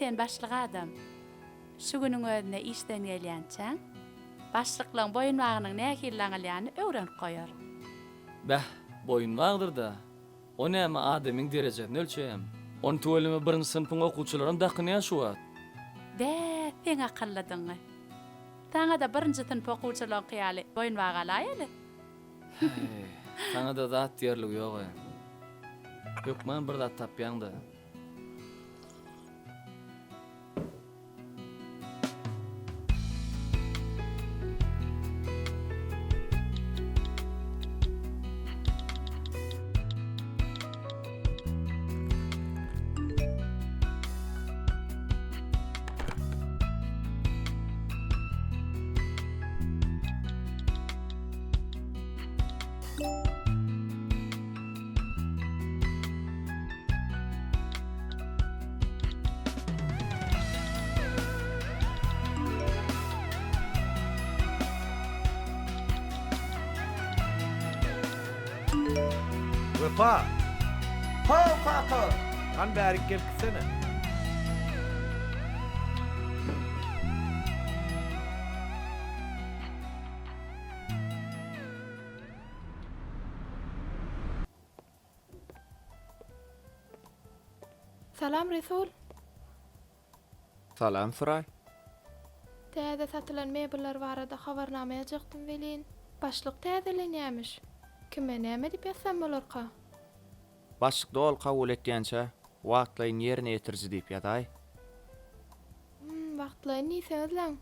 sen başlyk adam. Şu günüň özüne işden gelýänçäň, başlyklaryň boýunbagynyň nähillerini ýany öwrenip goýar. Bäh, boyunbagdyr da. O näme adamyň derejesini ölçeýär. Onu töwelime 1-nji synpyň okuwçylaryň dakyny ýaşuwat. Sen akyllydyňy. Taňa da 1-nji synp okuwçylaryň kyýaly boýunbagy alaýaly. Sana da zat diýerlik ýok. Ýokman bir zat tapýaňda. Vefa! Pa! Kan bärik gelksene. Salam Resul. Salam Suray. Täze satylan mebeller barada habarnamaya çykdym welin. Başlyk täzelenýämiş. Kime näme diýip ýatsam bolarka? Başlyk dol kabul etýänçe wagtlaryny ýerine ýetirji diýip ýaday. Wagtlaryny niýse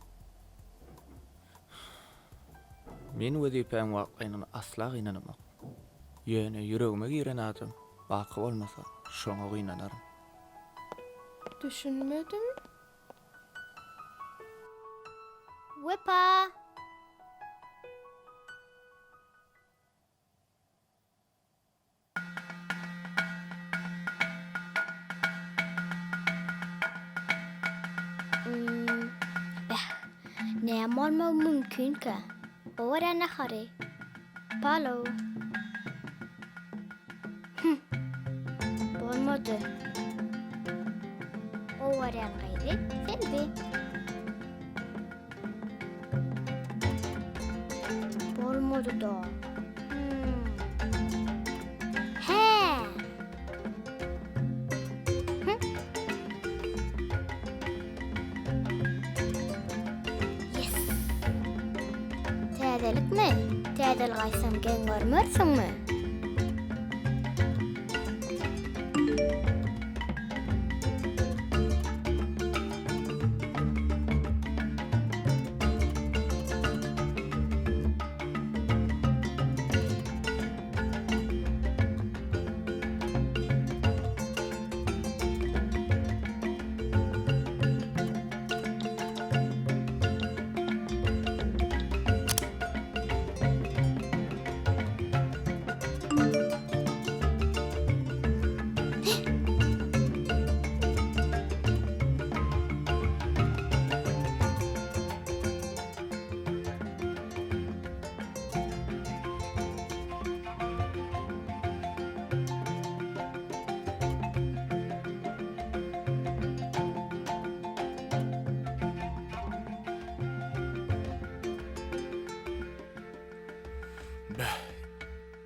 Men wezipem wagtlaryny asla gynanamak. Ýöne ýüregime giren adam baky bolmasa şoňa gynanarym. düşünmedim. Wepa! Näme olmagy mümkin-ki? O ne hary? Palo. Bolmady. O waran gaýry, senbi. Bolmady da. He. Yes. Täzelikmi? Täzel gaýsam gen görmersiňmi?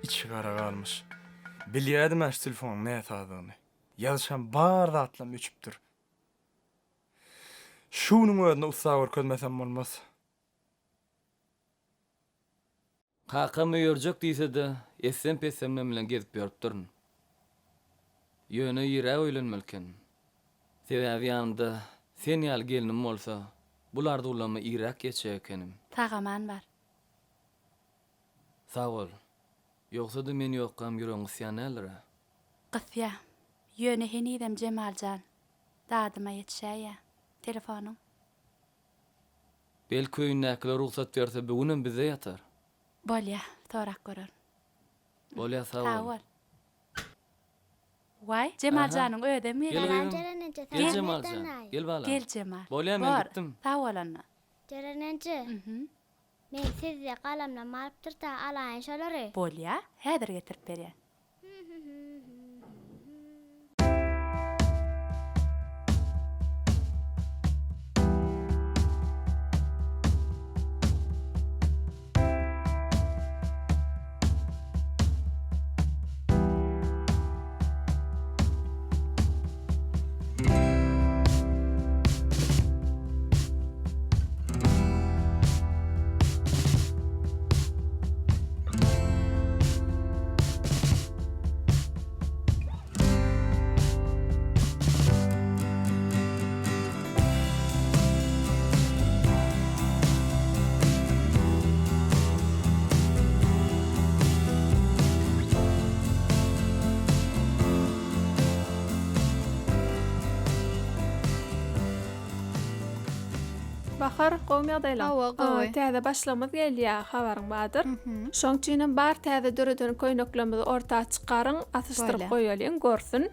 İçi kara kalmış. Bilýärdim äş telefonyň näme adyny. Ýazşan bar zatlam öçüpdir. Şunyň özüne ussag görkezmesem bolmaz. Kakamy ýörjek diýse-de, esen pesemle bilen gezip ýörüp durun. Ýöne ýürek öýlenmelken. Sebäbi ýanymda sen ýaly gelinim bolsa, bularda ulama ýürek geçýär ekenim. Tagaman bar. Sag ol. Ýoksa da men ýokam ýüregiň isýanelere. Gysya. Ýöne henidem Cemaljan. Dadyma ýetişäýä. Telefonyň. Belki öýünnäkiler ruhsat berse bugünem bize ýatar. Bolýa, torak görür. Bolýa sag Sag ol. ol. Why? Cemaljan'ın ödemi. Gel Jaran gel. jaranençe Gel Cemalcan. Gel bala. Gel Cemal. Bolýa men Bor, gitdim. sag ol anna. Jaranençe. Men sizde kalamla malıptır da alayın şolary. Bolýa, häzir getirip berýär. Bahar, gowum ýagdaýlar. Hawa, gowy. Täze başlamaz gelýär, habaryň bardyr. Şoň üçin bar täze döredön koýnaklarymyzy ortağa çykaryň, atışdyryp Böyle. goýalyn, görsün.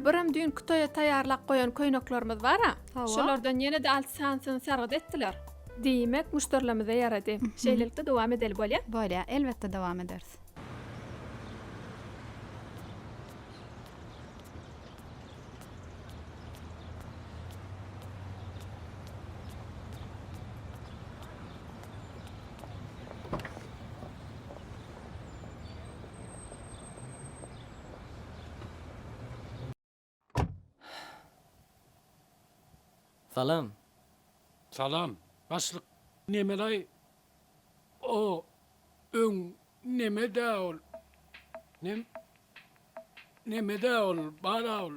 Biram düň kutoya taýýarlap goýan koýnaklarymyz bar-a. Hawa. Şolardan ýene-de 6 sansyny sargyd etdiler. Diýmek müşterilerimize ýarady. Şeýlelikde dowam edeli bolýar. Bolýar, elbetde dowam ederiz. Salam. Salam. Başlık nemelay? O öň neme de ol? Neme de ol? Bara ol.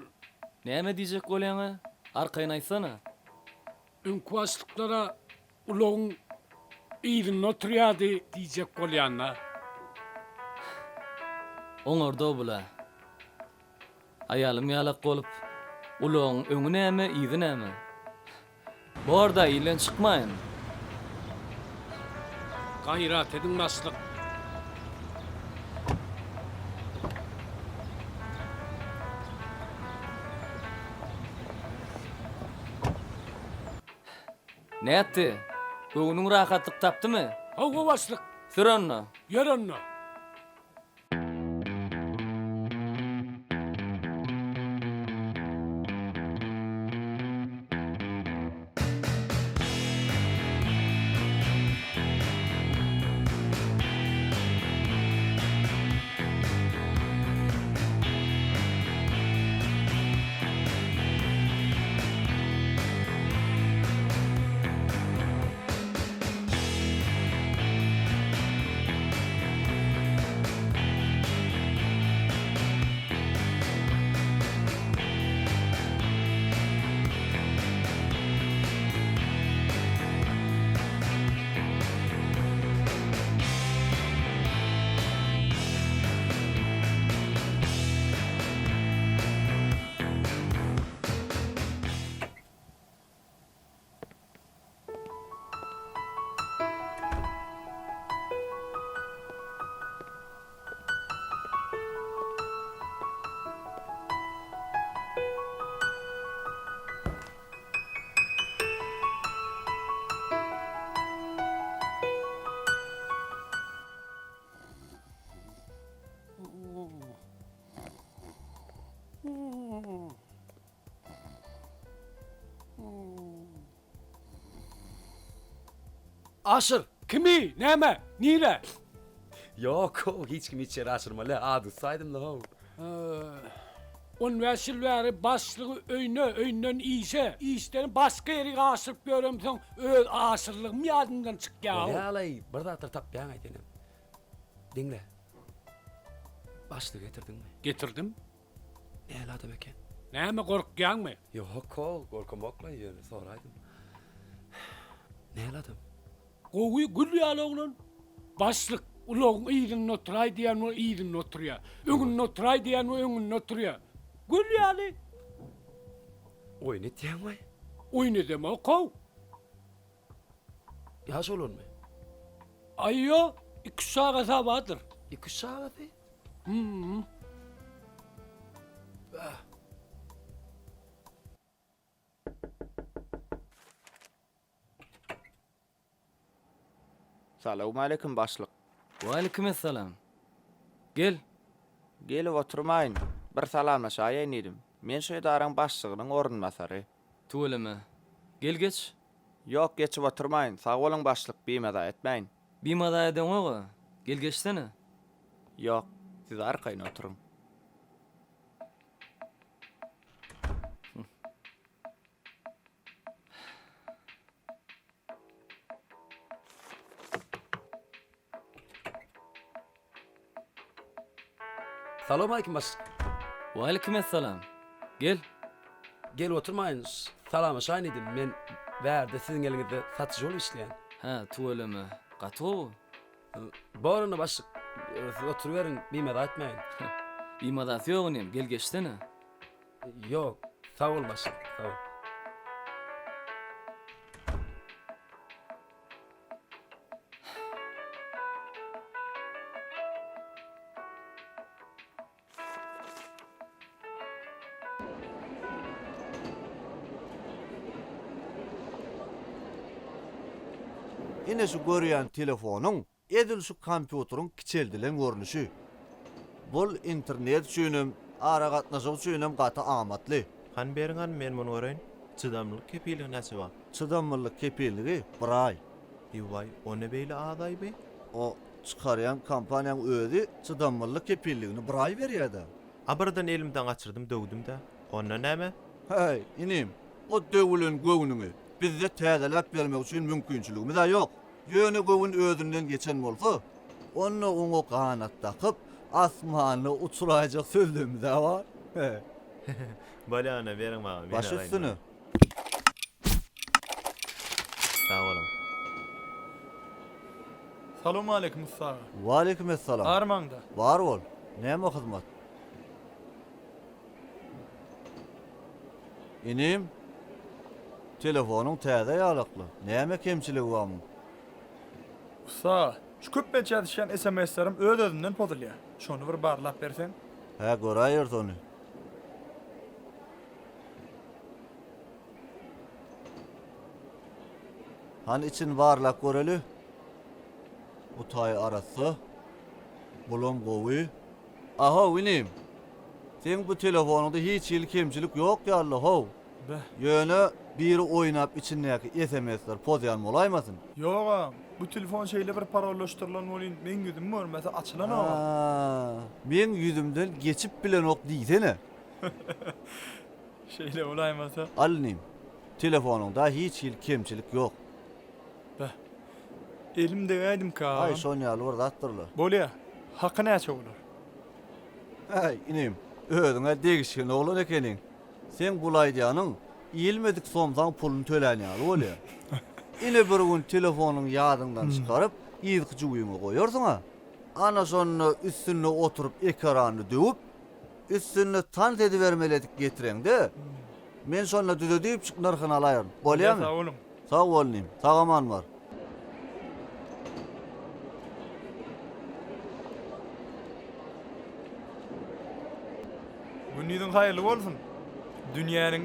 Näme diýjek bolýaňa? Arkaýyn aýsana. Öň kuwaşlyklara uloň ýylyny oturýady diýjek bolýanlar. Oňarda bula. Aýalym ýalak bolup, uloň öňü näme, ýyzy näme? Bu arada ýylan çykmaýyn. Gayrat edin başlyk. Näetdi? Göwnüň rahatlyk tapdymy? Hawa başlyk. Sür onu. Ýör onu. Aşır. Kimi? Näme? Nire? Yok, hiç kim içeri aşırma. Le adı saydım da o. On vesilleri başlığı öýünden iýse, iýisten başga ýeri aşyryp göremseň, öz aşyrlygym ýadymdan çykýar. Le alay, bir da tap ýan aýtenem. Dinle. Başlığı getirdin mi? Getirdim. Ne adam eken? Näme gorkýanmy? Yok, korkamakla ýöne soraýdym. Ne adam? Gowy gül ýaly oglan. Başlyk uloň ýylyny oturaý diýen o ýylyny oturýar. Öňüni oturaý diýen o öňüni oturýar. Gül ýaly. Oy ne diýen way? Oy ne demek o? Yaş olur mu? Aýyo, 2 sagat habadyr. 2 saat. Salamu aleykum başlyk. Wa aleykumussalam. Gel. Gelip oturmaýyn. Bir salamlaşaýyn edim. Men şu edaraň başlygynyň orunmasary. Tuweleme. Gel geç. Yok, geçip oturmaýyn. Sag bolan başlyk, biýmada etmeýin. Bimada eden oňa. Gel geçsene. Yok, siz arkaýyn oturun. Salam aleyküm baş. Wa aleykumussalam. Gel. Gel oturmayınız. Salamlaşaýyn edim. Men bärde siziň eliňizde satyjy bolup işleýän. Ha, tuweleme. Gato. Barına baş. Oturuverin, biýmede aýtmaýyn. Bimada ýogynym. Gel geçsene. Yok, sağ ol baş. Sağ ol. Ine şu görýän telefonun edil şu kompýuteryň kiçeldilen görnüşi. Bul internet üçinem, ara gatnaşyk üçinem gata amatly. Han beriňan men muny göreýin. Çydamlyk kepiligi näçe bar? Çydamlyk kepilligi 1 ay. Ýa-wai, o ne beýle aday be? O çıkaryan kampaniýaň özi çydamlyk kepilligini 1 ay berýärdi. Abyrdan elimden gaçyrdım, döwdüm de. Onda näme? Hey, inim, o döwülen göwnüňi bizde täzelep bermek üçin mümkinçiligimiz ýok. Ýöne göwün özünden geçen bolsa, onu oňa kanat takyp asmany uçurajak sözlüğümüz de var. He. Balana beriň maga. Baş üstüne. Sağ olun. Salamu aleykum usta. Wa aleykum esselam. Armanda. Var ol. Näme hyzmat? Inim, telefonun täze ýalakly. Näme kemçiligi barmy? Usta, şu köpmeçe düşen SMS'lerim öz-özünden pozulýar. Şonu bir barlap bersen. Ha, goraýyr onu. Han için barlak göreli. Utay arası. Bulum gowy. Aha, winim. Sen bu telefonunda hiç kemçilik yok ya Allah ho. Be. Ýöne biri oýnap içindäki SMS'ler pozýan bolaýmasyn? Ýogam, bu telefon şeýle bir parollaşdyrylan bolýan, men gözüm görmese açylan o. Men ýüzümden geçip bilen ok diýsene. Şeýle bolaýmasa. Alnym. Telefonunda hiç kemçilik yok. Be. Elimde gaýdym ka. Ay şonýaly bir zatdyrlar. Bolýa. Haqqy näçe bolar? Ay inim, özüňe degişen oglan ekeniň. Sen bulaýdyanyň ilmedik somsaň pulunu tölänýär bolýar. Ine bir gün telefonuň ýadyňdan çykaryp, ýygyjy uýuňa goýarsyň ha. Ana şonu üstüne oturup ekrany döwüp, üstüne tant edibermeledik getireňde. Men şonu düzedip çık narhyny alaýaryn. Bolýarmy? Sağ olun. Sağ bolnym. Sagaman bar. Günüňiz haýyrly bolsun. Dünýäniň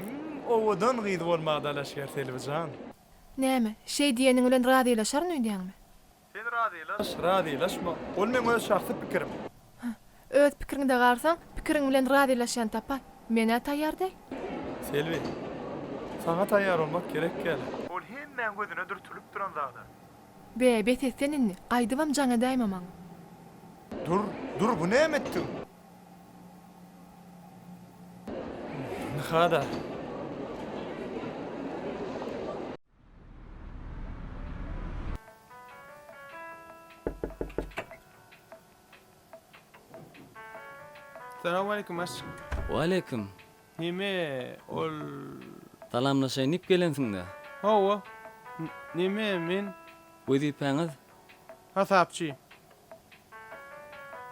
owadan gyýdy bolmagda laşger telewizyon. Näme? Şey diýeniň bilen radylaşar diýäňmi? Sen radylaşma. Ol men öz şahsy pikirim. Öz pikiriňde garsaň, pikiriň bilen radylaşan tapar. Mene taýýardy. Selvi. Sana taýýar olmak gerek gäli. Ol hemmen gözüne dürtülüp duran zada. Be, beteseninni, aýdybam jaňa daýmamaň. Dur, bu näme etdiň? Nahada. Selamun aleyküm aşk. Wa aleyküm. Nime ol... Salamlaşaýyp gelensiň-de. Hawa. Nime men Wezipeňiz hasapçı.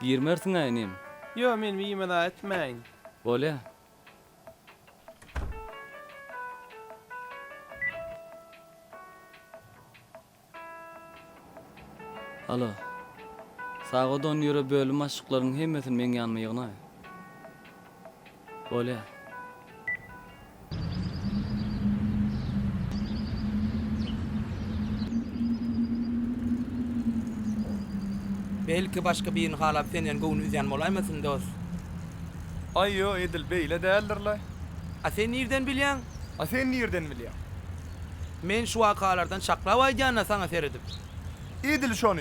girmersiň aýnym. Yo men miyime da etmeyin. Bolýa. Alo. Sağdan ýöre bölüm aşyklaryň hemmesini men ýanyma ýygnaý. Bolýa. Belki başka birini halap senden göwünü üzýän bolaýmasyn dost. Ay yo, edil beýle däldirler. A sen nerden bilýän? A sen nerden bilýän? Men şu wakalardan çaklap aýdýana sana seredip. Edil şonu.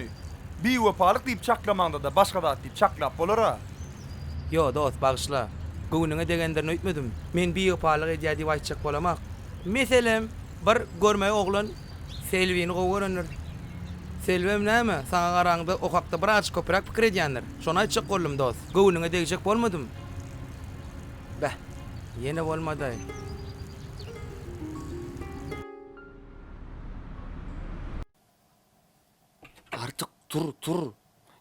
Bir wepalyk diýip çaklamanda da başga zat diýip çaklap bolar ha. Yo dost bagışla. Göwünüňe degenderini öýtmedim. Men bir ýapalyk edýär diýip aýtjak bolamak. Meselem bir görmeýi oglan Selviňi gowy Selvem näme? Sana garaňda okakda bir açyk köprak pikir edýändir. Şonu aýtjak boldum dost. Göwünüňe degijek bolmadym. Bäh. Ýene bolmady. Artık tur.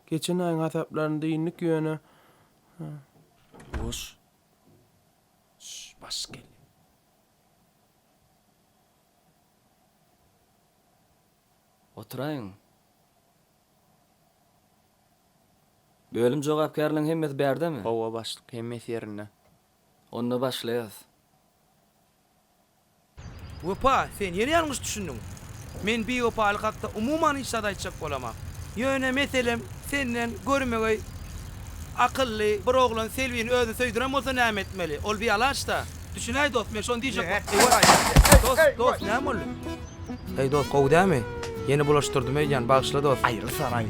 Geçen ayın hasaplarında inlik ýöne. Boş. Baş gel. Oturaýyň. Bölüm jogapkarlygyň hemmesi bärdemi? Hawa başlyk hemmes ýerine. Onda başlaýas. Wepa, sen ýene ýalňyş düşündiň. Men biopalyk hakda umuman hiç zat aýtjak bolamam. Ýöne meselem senden görmegi akylly bir oglan Selvi'ni özü söýdiren bolsa näme etmeli? Ol bir ýalaçda. Düşünäý dost, men şonu diýjek. Dost, näme boldy? Hey dost, gowy dämi? Yeni bulaşdyrdım eýän, bagşla dost. Aýrylsan aý.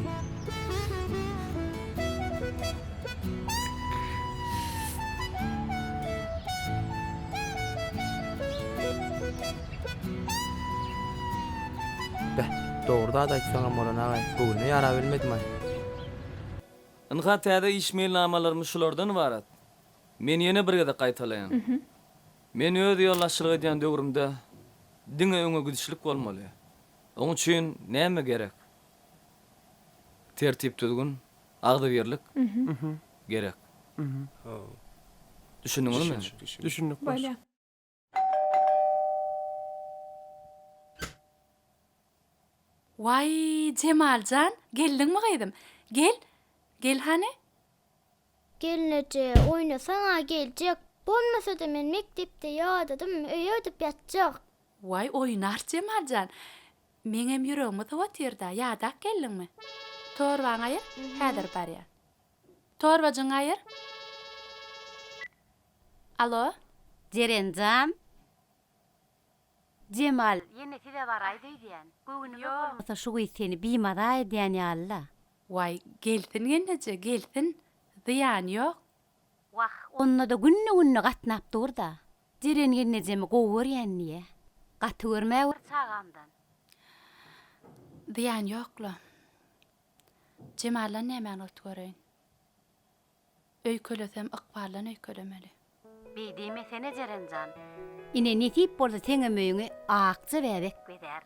Doğruda da aýtsaňam bolan agay. Bugün ýara bilmedim aý. Ynha täze işmailnamalarym şulardan ibarat. Men ýene birgede gaýtalaýan. Men öz ýollaşçylyk edýän döwrümde diňe öňe gidişlik bolmaly. Onuň üçin näme gerek? Tertip düzgün, agdybirlik gerek. Düşündiňizmi? Düşündik. Bolýa. Vay Cemalcan, geldiňmi gaýdym? Gel hani? Gelnece oynasaňa geljek. Bolmasa da men mektepde ýadadym, öýe ödüp ýatjak. Vay oynar Cemalcan. Meňem ýüregimi tawatyrda, ýadak geldiňmi? Torbaň aýyr, häzir barýar. Torbagyň aýyr. Alo? Cerenjam. Cemal, yine size baraydı diyen. Bugünü olmasa şu seni bimaday diyen ya Allah. Vay, gelsin ýenece, gelsin. Ziyan ýok. Vah, onna da günne gatnap durda. Ceren ýenejemi gowur ýenniye. Gaty görmäg çağamdan. Ziyan ýokla. Cemal'la näme otgorayn? Öýkelesem ykballan öýkelemeli. Bildiğime sene Cerencan. Ine netip bolsa seňe möýüňe akçy bäbek beder.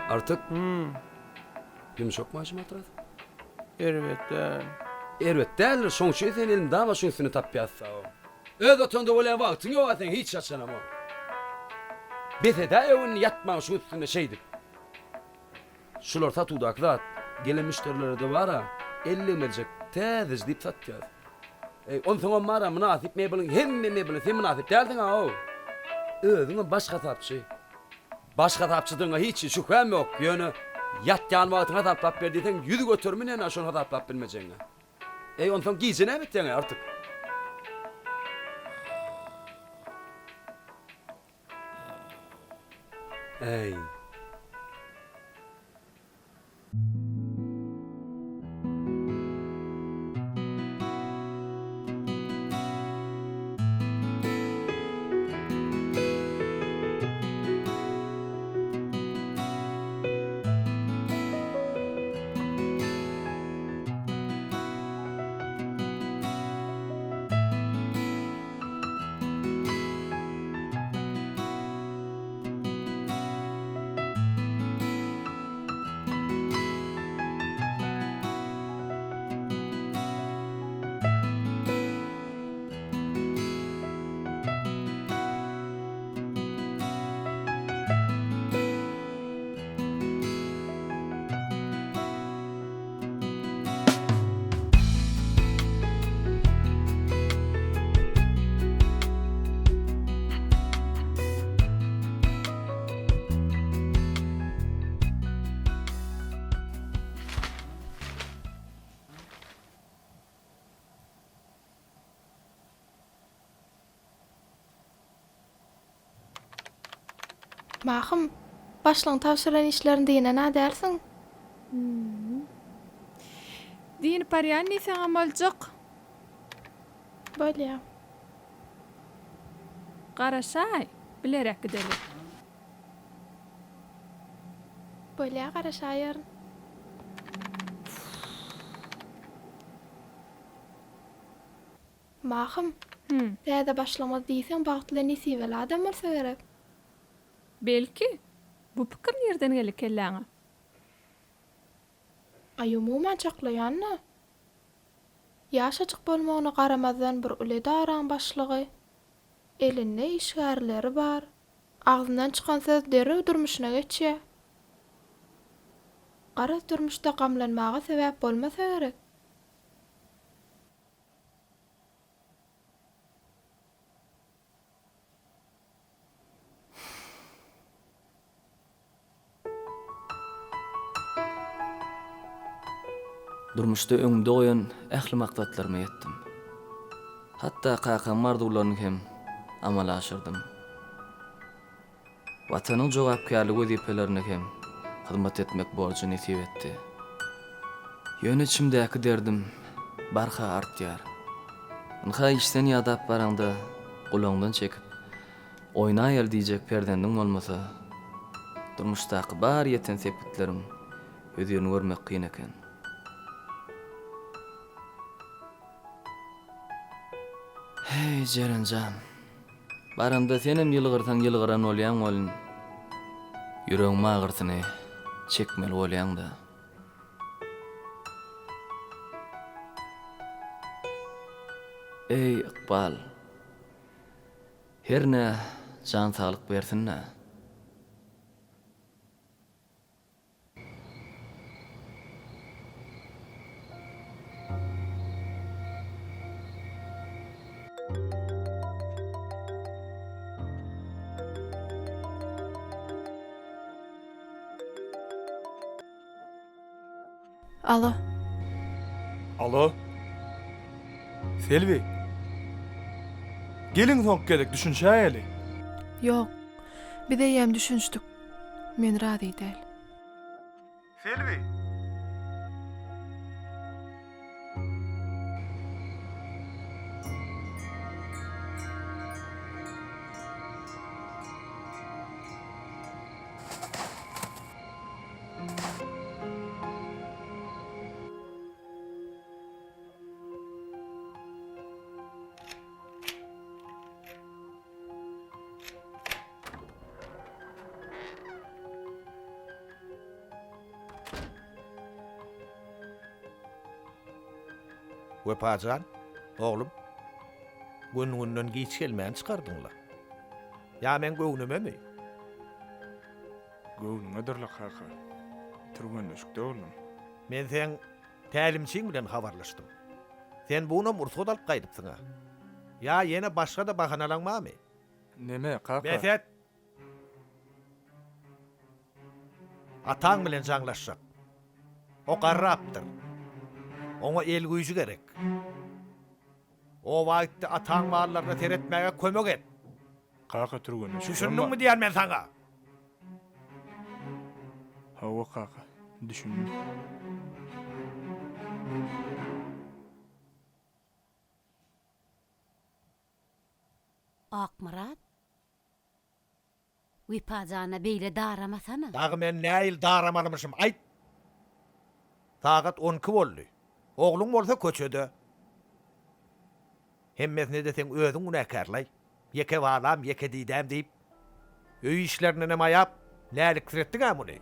Artık yumuşak maaşım atırat. Elbetde. Elbette değil, son şey senin elin daha başın üstüne tapyatsa o. Öz otunda olan vaktin yok zaten hiç yaşanam o. Bese de evin yatma şu üstünde şeydik. Şular satudaklar, gelen müşterileri de var ha, 50 melecek tezis deyip satacağız. On sonra mara münasip mebelin, hem mebelin sen münasip derdin ha o. Özüne başka tapçı. Başka tapçıdığına hiç şüphem yok. Yani yatcan vaatına taplap verdiysen yüzü götürmüne ne şunu taplap bilmeyeceğine. Ondan giyicine bittiğine artık. Mahım, başlaň tapşyran işlerini diýene nä dersiň? Din paryan niseňem boljak. Bolýa. Garaşay, bilerek gideli. Bolýa garaşaýar. Mahım, täze başlamaz diýsen bagtly nisiweli adam bolsa gerek. Belki. Bu pikir nerden gelip kelläňe? Aýumuman çaklaýanna. Ýaşaçyk bolmagyna garamazdan bir uledaran başlygy. Elinde işgärleri bar. Ağzından çykan söz derrew durmuşyna geçýär. Gara durmuşda gamlanmaga sebäp bolmasa gerek. Durmuşda öňümde goýan ähli maktatlaryma ýetdim. Hatda kakam marduglaryny hem amal aşyrdym. Watanyň jogapkärligi wezipelerini hem hyzmat etmek borjyny ýetip etdi. Ýöne içimdäki derdim barha artýar. Ynha işden ýadap baranda gulaňdan çekip oýnaýar diýjek perdendiň bolmasa, durmuşdaky bar ýeten sepetlerim özüni görmek kyn eken. Hey Jerencan, baramda senem ýylgyrtan ýylgyran bolýan bolun. Yüreğim ağırtını çekmeli bolýan da. Ey Iqbal, herne can sağlık bersinne. Alo. Alo. Selvi. Gelin soňk gedek düşünşäýeli. Yok. Bir de yem düşünçtük. Men rady däl. Selvi. Wepajan, oğlum. Gün-günden giç gelmän çykardyňlar. Ya men göwnümemi? Göwnüňedirler kaka. Türgünleşikde oldum. Men sen tälimçiň bilen habarlaşdym. Sen bunu mursat alyp gaýdypsyň. Ya ýene başga da bahanalaňmamy? Neme kaka? Mesut. Ataň bilen jaňlaşjak. O garrapdyr. Ona el güýjü gerek. O wagtda ataň barlaryna teretmäge kömek et. Kaka türgünleşik. Düşündiňmi diýär men saňa? Hawa kaka, düşündüm. Akmarat. Wipajana beýle daramasana. Dagy men näil daramalymyşym, aýt. Sagat 12 boldy. Oğlum bolsa köçede. Hemmesine de sen özüň günäkärlay. Yeke walam, yeke diýdäm diýip. Öý işlerine näme ýap? Nälik kiretdiň muny?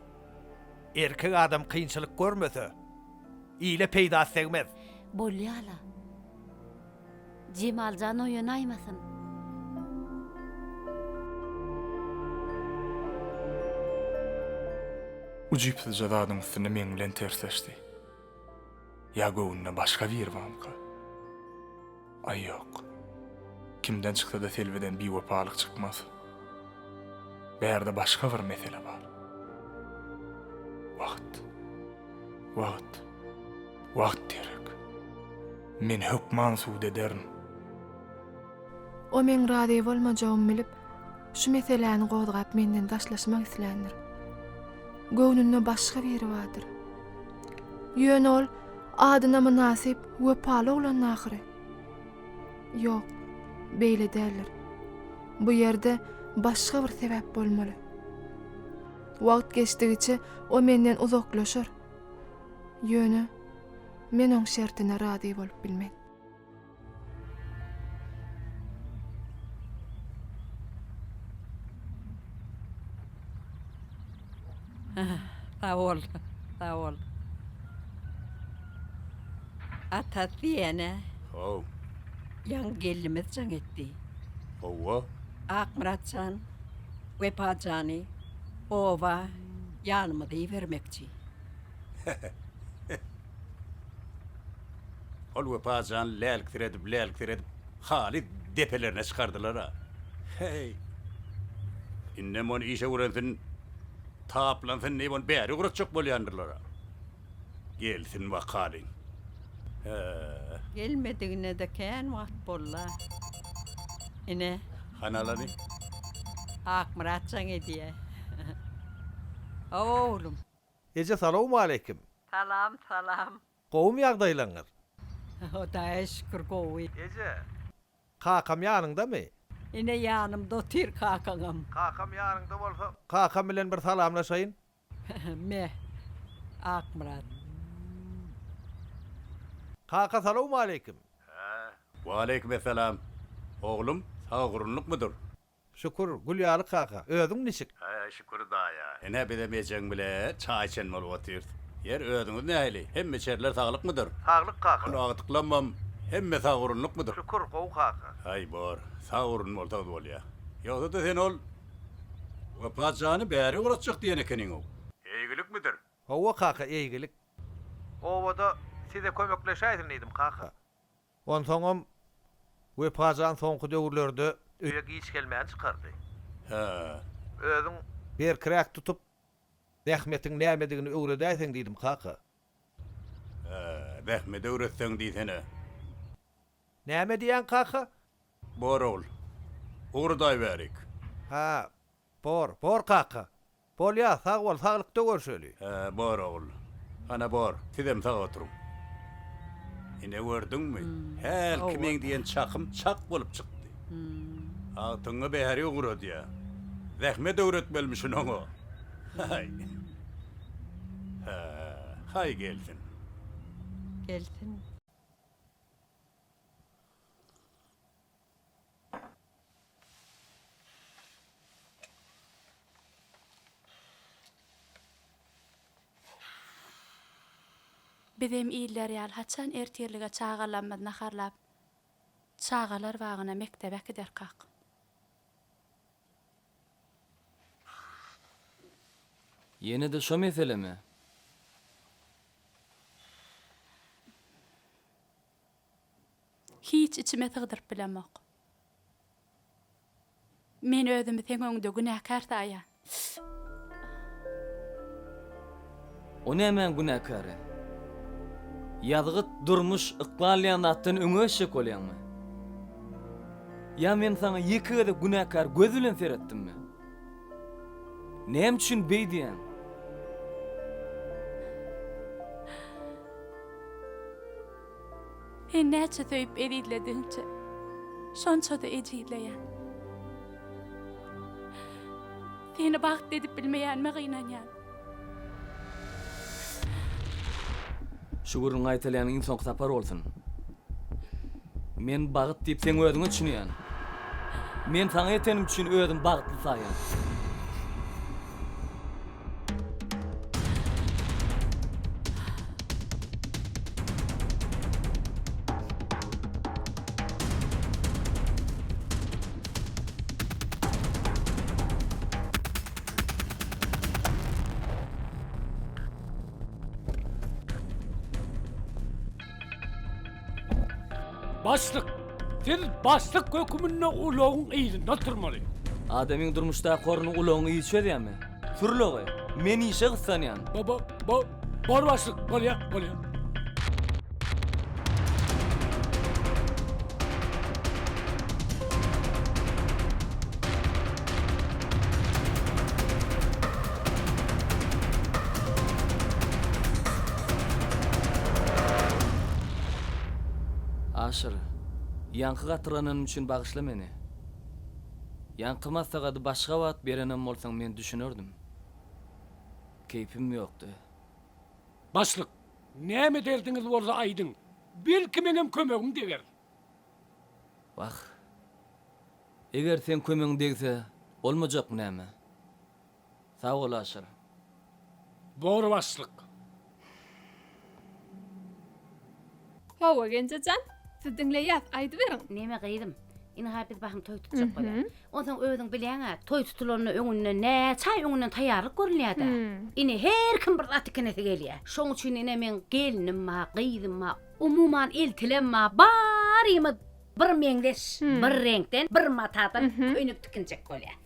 Erkek adam kynçylyk görmese, ýyle peýda segmez. Bolýala. Cemaljan oýanaýmasyn. Ucipsiz jadadyň üstüne men bilen tersleşdi. Ya göwnüne başga bir barmyka? Ay ýok. Kimden çyksa da Selveden bir wepalyk çykmaz. Bärde başga bir mesele bar. Wagt derek. Men hukman suud ederim. O men rady bolmajagym bilip, şu meseleni gozgap menden daşlaşmak islendir. Göwnünde başga biri bardyr. Ýöne ol adyna münasip wepaly bolan nahyry. Yok, beýle däller. Bu ýerde başga bir sebäp bolmaly. Wagt geçdigiçe o menden uzaklaşar. Ýöne men oň şertine rady bolup bilmem. Sağ ol, sağ ol. Ata diyene Oh, yan gelimiz can etti. ova. Akmuratcan, Vepacani, Ova yanıma vermekçi. Ol ve pazan lelktir edip Halid depelerine çıkardılar ha. Hey. İnnem on işe uğrantın taplansın ne on beri uğratacak bolyanırlar ha. Gelsin vakalin. Gelmediğine de ken vaxt bolla. Ine Hanalani. Akmuratcan ediye. Oğlum. Ece salamu aleyküm. Salam salam. Qowum ýagdaýlaňyz. O da şükür gowy. Ece. Kakam ýanynda mı? Ine yanımda otur kakanım. Kakam ýanynda bolsa, kakam bilen bir salamlaşaýyn. Me. Akmurat. Kaka salamu aleyküm. Ve aleykümselam. Oğlum sağ gurunluk mudur? Şükür, Gülýaly kaka. Özüň niçik? Şükür da ya. Ene bedemeyeceğim bile çay içen mal otur. Yer ödünüz neyli? Hemme çerler sağlık mıdır? Sağlık kaka. Onu ağıtıklanmam. Hemme sağ gurunluk mudur? Şükür gow kaka. Hay bor. Sağ gurun olta bol ya. Yoksa da sen ol. Ve paçanı beri uğratacak diyen ekenin o. Eğilik midir? Howa kaka eýgilik. Owada size kömekleşäýsin diýdim kaka. On soňam we pazan soňky döwürlerde öýe giç gelmän çykardy. Ha. Özüň bir krak tutup rahmetiň nämedigini öwredäýsin diýdim kaka. Rahmeti öwretsen diýsene. Näme diýen kaka? Bor ol. Uğurday verik. Ha, bor kaka. Bol ya, sağ ol, sağlıkta görüşeli. Bor ol. Ana bor. Tidem sağ oturun. Ine gördün mü? Her kimin diyen çakım çak bolup çıktı. Altıngı beheri uğradı ya. Rahmet öğretmelmişsin onu. Hay. Hay gelsin. Gelsin. Bizem ýyllar ýaly haçan erterlige çağalanmaz naharlap, çağalar wagına mektebe gider kak. Yine de şo meselemi. Hiç içime tygdyryp bilemok. Men özümi sen öňünde günäkär taýan. O nämen günäkary? Ýazgyt durmuş ykbalýan atdan öňe şek bolýanmy? Ya men sana ýekide günäkär göz bilen seretdimmi? Näme üçin beýdiýän? Sen näçe söýüp edilediňçe, şonça da ejidleýän. Seni baht edip bilmeýänme gynanýan. Şugurun aýtylýan insan tapar bolsun. Men bagyt diýip sen özüňe düşünýän. Men saňa etenim üçin özüm bagtly saýan. Başlık. Sen başlık hökümüne uloğun eğilin oturmalı. Adamın durmuşda korunu uloğunu iyişe diýärmi? Fırlogy. Men işe gyssanýan. Bor başlık. Bolýa. Aşır. Yankı gatyranan üçin bagışla meni. Yankı masagady başga wagt berenem bolsaň men düşünürdim. Keypim ýokdy. Başlık. Näme derdiňiz bolsa aýdyň. Belki menem kömegim deger. Bak. Eger sen kömegiň degse, olmajak näme? Sağ ol Aşır. Bor başlyk. Hawa gençecan, siz dinleýäs, aýdy berin. Neme gyýdym? Ine ha biz bahym toý tutjak bolýar. Ondan özüň bilýäňä, toý tutulanyny öňünde näçe öňünden taýýarlyk görülýärdi. Ine her kim bir zat ikenesi gelýär. Şoň üçin ine men gelinim ma, gyýdym ma, umuman eltilem ma, barymy bir meňdeş, bir reňkden, bir matadan köýnük tikinjek bolýar.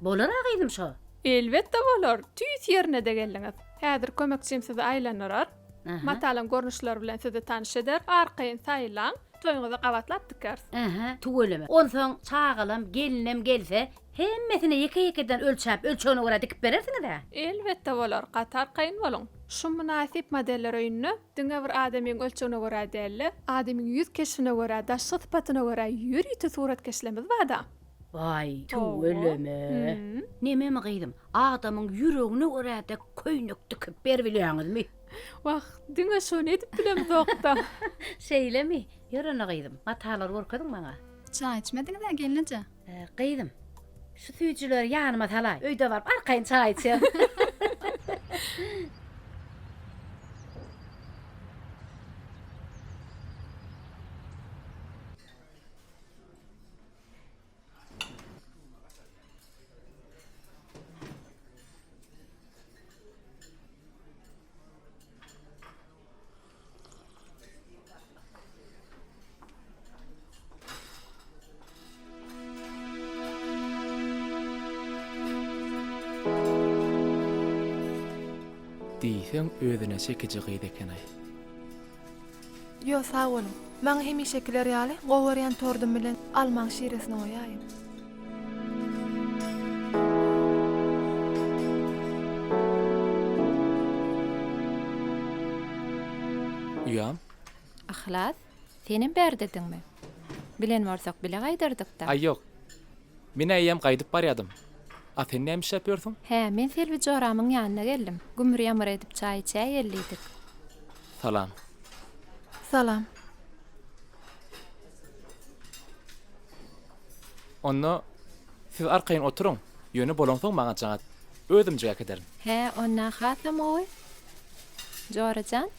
Bolar gyýdym şo. Elbetde bolar. Tüýs ýerine de geldiňiz. Häzir kömekçim sizi aýlanyrar. Matalan görnüşler bilen sizi tanyş eder, arkaýyn saýlan, toýuňyzy gabatlap dikers. Tugeleme. Ondan çağalam, gelinim gelse, hemmesini ýeke-ýekeden ölçöne göre dikip berersiňiz de. Elbetde bolar, gatar gaýyn boluň. Şu münasip modeller öýünü diňe bir adamyň ölçegine göre däli, adamyň ýüz keşifine göre, daş sypatyna göre ýürüýti surat keşlemez bada. Vay, tugeleme. Nememi gyýdym? Adamyň ýüregine göre de köýnük dikip berbilýäňizmi? Wah, diňe şonu edip bilem zokda. Şeýlemi? Ýörene gyýdym. Matalar gorkadyň maňa. Çay içmediňiz gelince? Gyýdym. Şu süýçüler ýanyma talay. Öýde baryp arkaýyn çay içýär. Diýseň özüne çekici gyýdy eken ay. Yo sağ olun. Maňa hemişekiler ýaly gowaryan tordum bilen almaň şiresini oýaýym. Ýam, Ahlat, senin berdiňmi? Bilen bolsak bile gaýdyrdyk da. ay ýok. Men aýam gaýdyp barýadym. A sen näme iş yapýorsun? He, men Selvi Joramyň ýanyna geldim. Gümür ýamar edip çay içäýär geldik. Salam. Salam. Onda siz arkaýyn oturuň. Ýöne bolansoň maňa çaňat. Özüm jaka ederim. He, onna hasam oy. Jorajan.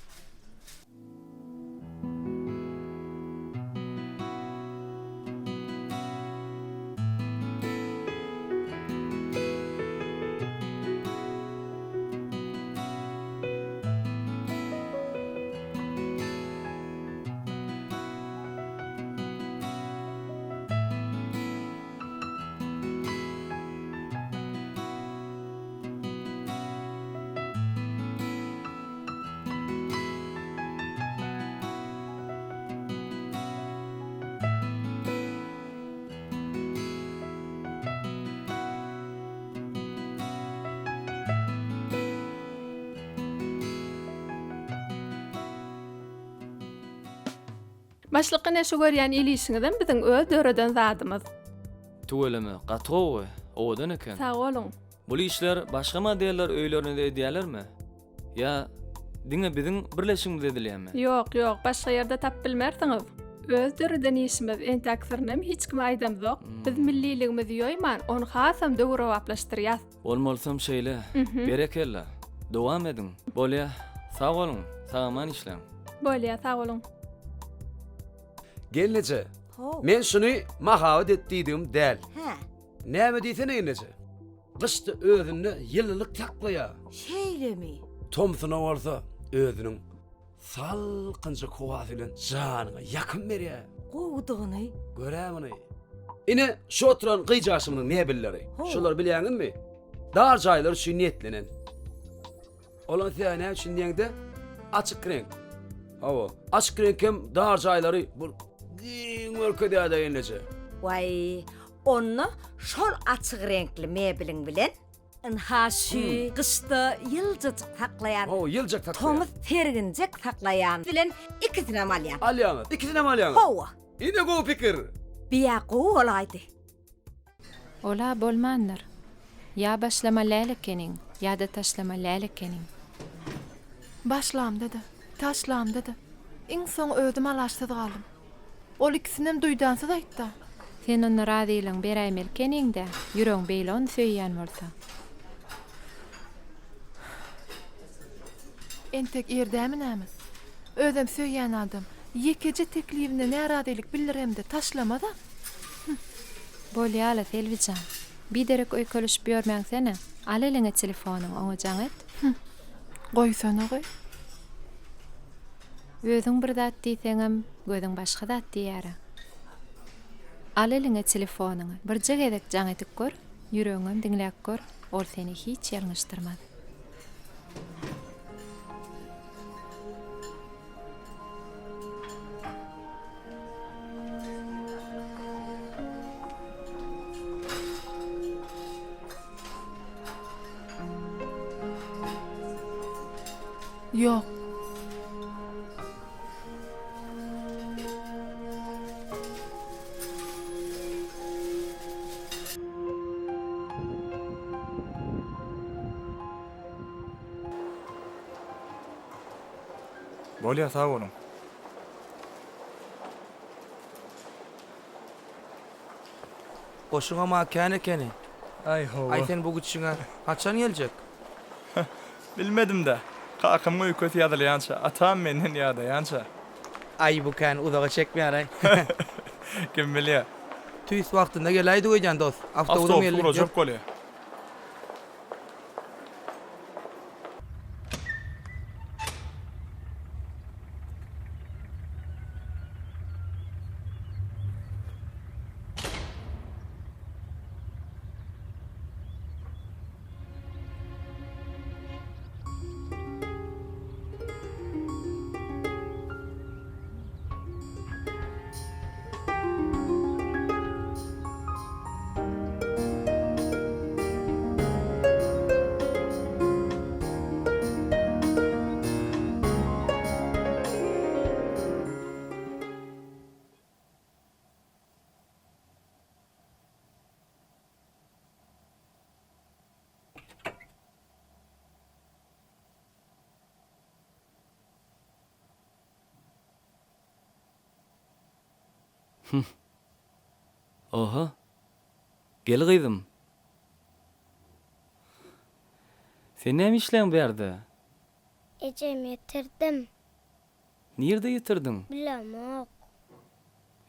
Başlykyna şu görýän ilişiňizden biziň öz döreden zadymyz. Tugeleme, gatygowy, owadan eken. Sağ olun. Bu işler başga modeller öýlerinde edýärlermi? Ya diňe biziň birleşigimiz edilýärmi? Ýok, ýok, başga ýerde tap bilmersiňiz. Öz döreden işimiz entäksirnem hiç kim aýdam zok. Biz milliligimizi ýoýman, onu hasam döwrewaplaşdyrýas. Olmalsam şeýle. Berekella. Dowam ediň. Bolýa, sag bolun, sagaman işleň. Bolýa, sağ olun. Gelnece. Men şunu mahawet etdiýdim däl. Näme diýsen eýnece? Gysda özüni ýyllyk taklaýa. Şeýlemi? Tomsuna bolsa özüniň salqınca kowazy bilen janyna ýakyn berýär. Gowdugyny. Görämini. Ine şu oturan gyjaşymyň näbilleri. Şolar bilýäňizmi? Dar jaýlar şu niýetlenen. Olan täne şu diýende açyk renk. Hawa, açyk renk hem dar jaýlary bu Mörköde da yenece. Vay, onu şol açık renkli mebiliň bilen haşy gışda ýyljak taklayan. O, ýyljak taklayan. Tomuz terginjek taklayan bilen ikisine malyan. Alyan, ikisine malyan. Hawa. Ine go pikir. Biýa go olaydy. Ola bolmandyr. Ya başlama lälekeniň, ya da taşlama lälekeniň. Başlam dedi, taşlam dedi. Iň soň ödüm alaşsyz galym. Ol ikisinem duýdansa da aýtdy. Sen onu razylyň beräýmelkeniň de, ýüregiň beýle onu söýýän bolsa. Entek erdämi näme? Özüm söýýän adam ýekeje teklifine näradelik bildiremde taşlamada. Bolýala Selvijan. Bir derek öýkölüşip ýörmäň sene. Al eliňe telefonuň oňajaň et. Goýsana goý. Özüň bir zat diýseňem, gözüň başga zat diýär. Al eliňe telefonuňy birje gezek jaň etip gör, ýüregiňem diňläp gör, ol seni hiç ýalňyşdyrmaz. Yok. Bolýa sag bolun. Goşuňa makan ekeni. Ay hova. Aýten bu güçüňe haçan geljek? Bilmedim de. Kakam öýköt ýadylýança, atam menden ýadaýança. Ay bu kan uzağa çekmeýär ay. Kim bilýär? Tüýs wagtynda gelaýdy goýjan dost. Awtobusum geldi. Awtobus bolýar. Oha. Gel gyzym. Sen näme işleň berdi? Ejem yetirdim. Nirde ýetirdiň? Bilemok.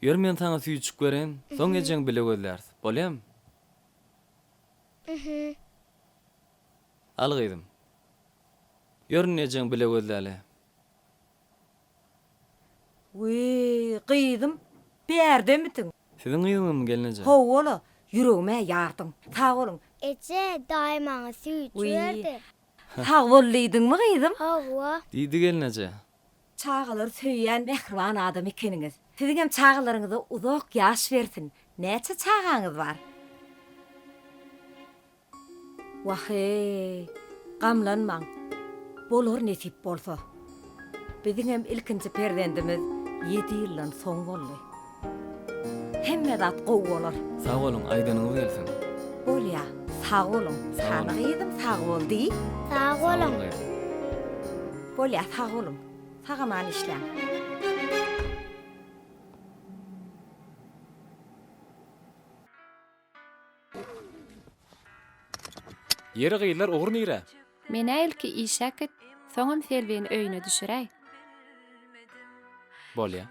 Ýör men taňa süýçük beren, soň ejeň bile gözlär. Bolýam? Al gyzym. Ýör ejeň bile gözläle. Wee, gyýdym. Berdemitin? Siziň gyzymyň gelneje. Howala, ýüregime ýardyň. Sag bolun. Eje daýmaňy süýçerdi. Sag bolýdyňmy gyýdym? Hawa. Diýdi gelneje. Çağalar söýýän mehriban adam ekeniňiz. Siziň hem çağalaryňyza uzak ýaş bersin. Näçe çağaňyz bar? Wahe, gamlanmaň. Bolar nesip bolsa. Biziň hem ilkinji perdendimiz 7 ýyldan soň boldy. Hemme zat gowy bolar. Sag bolun, aýdanyňyz gelsin. Bolýa, sag bolun. Sana gyýdym, sag boldy. Sag bolun. Bolýa, sag bolun. Sagaman işläň. Ýere gyýlar ogry nire? Men äylki işäket, soňam Selviň öýüne düşüräý. Bolýa.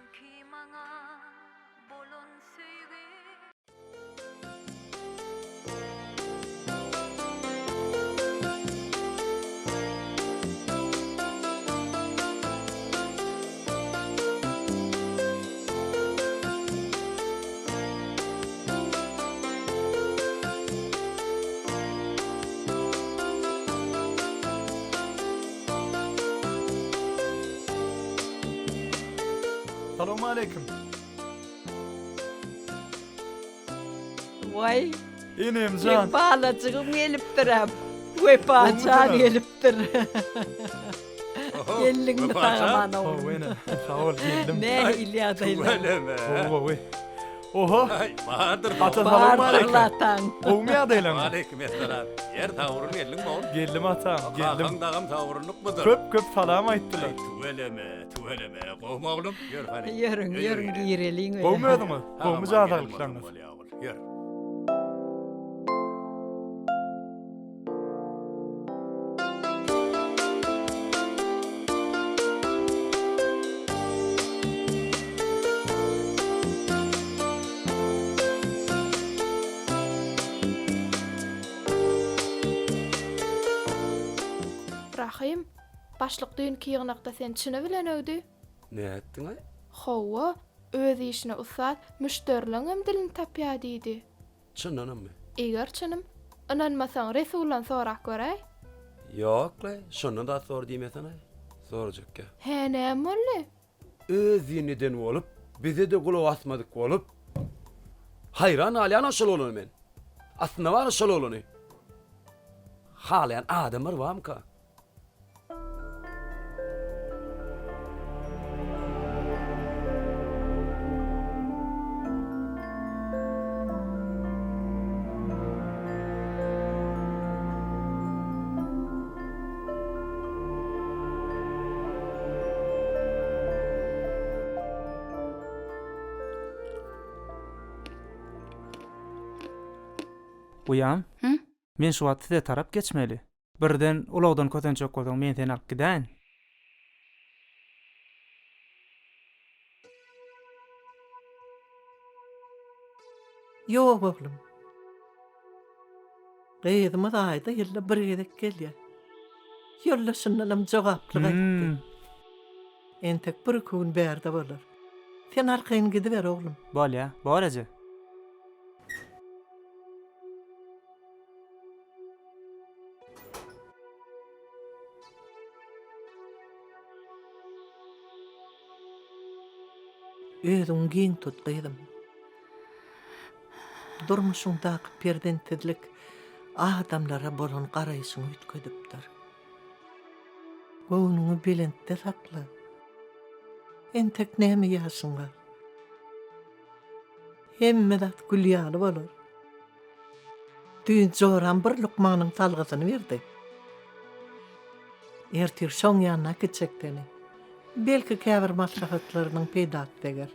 Salamu aleyküm. Vay. İnim can. Balacığım gelipdirem. Vepaçan gelipdir. Geldin aman Oh, oğlum. wene. Sağ ol, geldim. Ne ilyadayla. Oho, oho. Ay, bahadır. Ata salamu Bardır aleyküm. latan. Oğum ýadaylan. Aleyküm esselam. Yer tavurun geldin mi oğlum? Geldim atam, geldim. Kakam dağım tavurunluk mudur? Köp salam aýtdylar. Tuveleme. Goğum oğlum. Yör hadi. Yörün girelin öyle. Goğum ödümü? Goğumu jadaglyklaňyz. Yör. Ahym, başlyk düýün kiýgnakda sen çyna bilen öwdi. Näetdiň ay? Hawa öz işine usat, müşterileň dilini tapýa diýdi. Çynanamy? Eger çynym, inanmasaň Resuldan sorak göräý. Ýok la, şondan da sor diýmesen ay. Sorjak. He näme boldy? Öz ýeniden bolup, bize de gulak asmadyk bolup. Hayran alýan şol bolan men. Aslında var şol bolany. Halayan adamlar wamka. Uyam? Men şu wagt size tarap geçmeli. Birden ulagdan kötençek bolsaň men seni alyp gidäň. Ýok oglum. Gyýdymy da aýda ýylla bir gezek gelýär. Ýollaşynlam jogaplyk aýtdy. Entek bir gün bärde bolar. Sen arkaýyn gidiber oglum. Bolýa, boraja. Özüň giň tutdyydym. Durmuşyňdaky perdentizlik adamlara bolan garaýyşyny ütkedipdir. Göwnüňi belentde sakla. Entek näme ýaşyň bar? Hemme dat gülýaly bolar. Düýün joran bir lukmanyň talgasyny berdi. Ertir şoň ýanyna gitjekdeni. Belki käbir maslahatlarynyň peýda etdiler.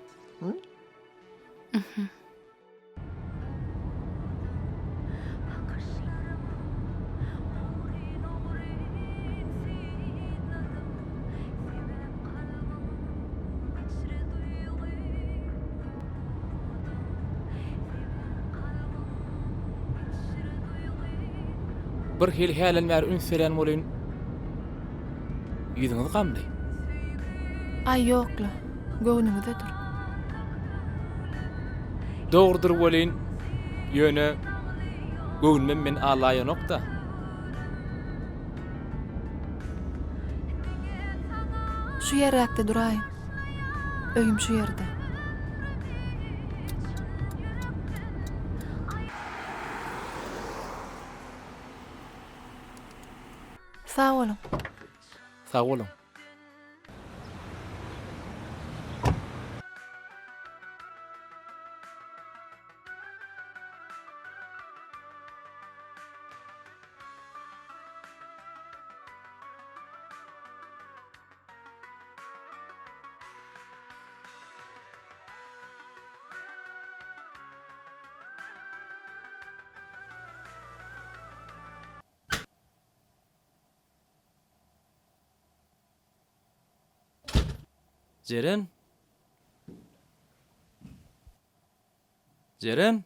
Bir hil halen mer ünselen bolyn. Ýüzüňiz gamdy? Ay ýokla, göwnüňizdedir. Dogrudur bolyn. Ýöne göwnüm men alaýanokda. Şu ýerakda duraýyn. Öýüm şu ýerde. Sağ olun. Sağ olun. Jeren? Jeren?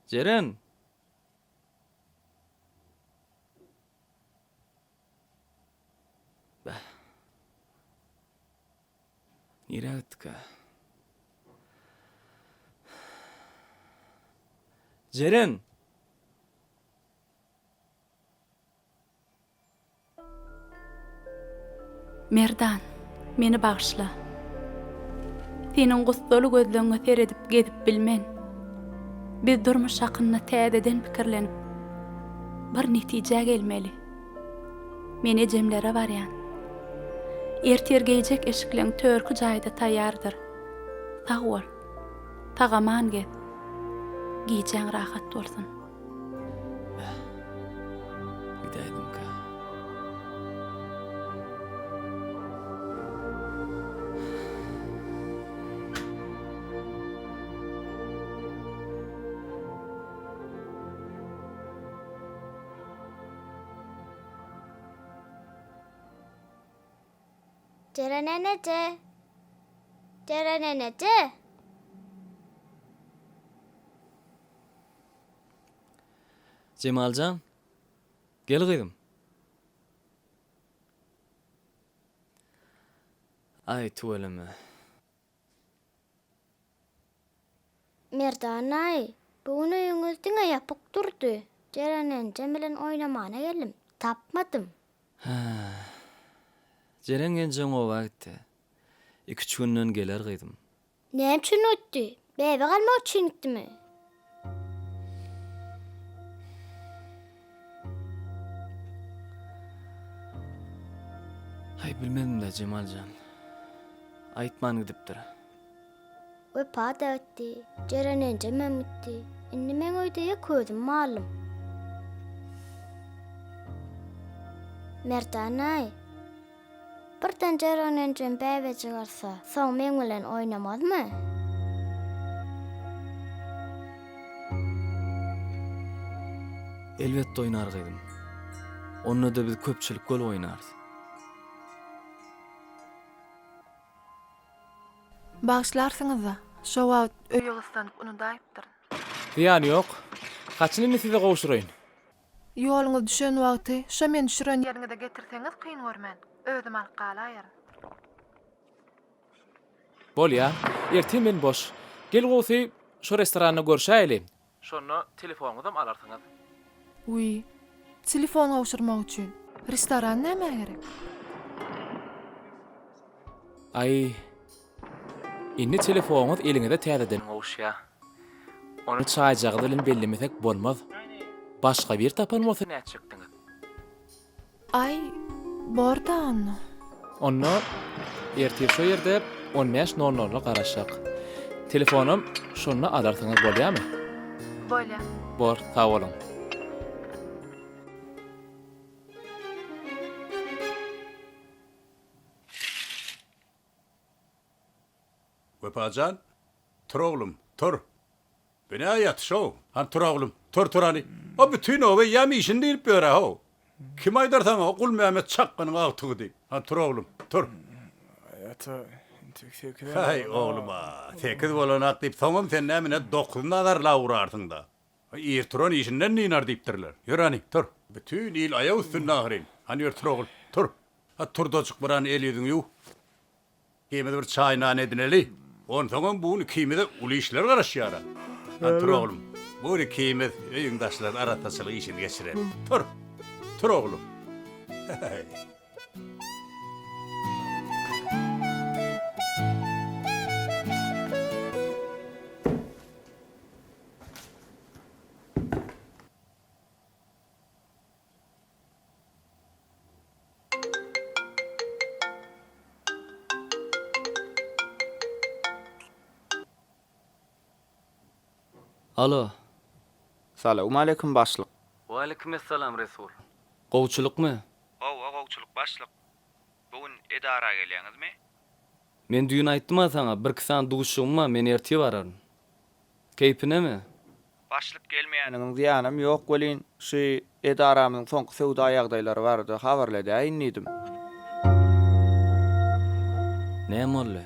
Jeren? Bah. Nire gittik ha? Jeren? Merdan, meni bağışla. Senin gusdolu gözlöňe seredip gezip bilmen. Biz durmuş hakyna täzeden pikirlenip bir netije gelmeli. Men ejemlere barýan. Ertir geýjek eşikleň törkü jaýda taýýardyr. Sag bol. Tagaman gez. Giýjäň rahat bolsun. Gidäýdim ka. Cerenenece. Cerenenece. Cemalcan, gel gydym. Ay tuveleme. Merdanay, bugün öýüňizdiň ýapyk durdy. Jerenenjem bilen oýnamana geldim. Tapmadım. Jeren gençeň o wagtda 2-3 günden geler gydym. Näme üçin ötdi? Bebe galmak üçin gitdimi? Ay bilmedim de Cemalcan. Aýtman gidipdir. Wepa da ötdi. Jerenenjem ötdi. Indi men öýdeye közüm malym. Merdanay, birden jerenenjem bebe çygarsa, soň men bilen oýnamadmy? Elbetde oynar gydym. Onda da biz köpçülik gol oýnardy. Bağışlarsınız da, şo wagt öýüňizden uny daýypdyr. Ýani ýok. Kaçyny size gowşuraýyn. Ýoluňyz düşen wagty, şo men düşüren ýeriňe de getirseňiz kyn görmän. Özüm alyp galaýarym. Bolýa, erti men boş. Gel gowsy, şo restoranda görşäýli. Şonu telefonuňyzdan alarsyňyz. Uy, telefon gowşurmak üçin restoran näme gerek? Ay. Indi telefonuňyz eliňizde täzeden gowşýa. Onu çaýjagy bilen bellemesek bolmaz. Başga bir tapan bolsa näçekdiňiz? Ay, bordan. Onu erti şo ýerde 15:00 garaşak. Telefonum şonu alarsyňyz bolýarmy? Bolýar. Bor, sag bolun. Wepajan, tur oglum, tur. Beni ayat şo. Han tur oglum, tur hani. O bütün o ve yami işin deyip böre ho. Kim aydarsan o kul Mehmet çakkının ağtığı deyip. Han tur oglum, tur. Ayata, tekir. Hay oğluma, tekir bolan aktayıp soňam sen nämine 9 nazarla uğrarsın da. Erturan işinden ninar deyipdirler. Yürü hani, tur. Bütün il ayağı üstünde ağırın. Hani yürü tur oğlum, tur. Ha tur docuk buran el yüzün yu. Kime bir çaynan edineli. On soňam bunu kime de ulu işler garaşýara. Ha tur oğlum. Bu kime öýüňdaşlar arataçylyk işini geçirer. Tur. Tur oğlum. Alo. Salamu aleykum başlyk. Wa aleykumesselam Resul. Gowçulukmy? Owa gowçuluk başlyk. Bugün edara gelýäňizmi? Men düýün aýtdym saňa, bir kisan duguşugma men erti bararyn. Keýpinemi? Başlyk gelmeýäniň ziýanam ýok welin. Şu edaramyň soňky sowda ýagdaýlary bardy, habarlady aýnydim. Näme boldy?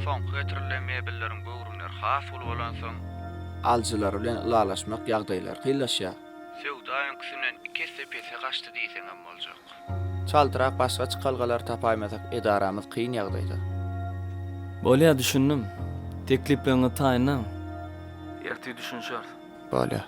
Soňky getirilen mebelleriň böwrüňler has bolan soň aljylar bilen ulalaşmak ýagdaýlar kyllaşýar. Sowda ýanksynyň 2 sepese gaçdy diýseňem boljak. Çaldyrak başga çykalgalar tapaýmasak edaramyz kyn ýagdaýda. Bolýa düşündim. Tekliplerini taýynam. Erti düşünşär. Bolýa.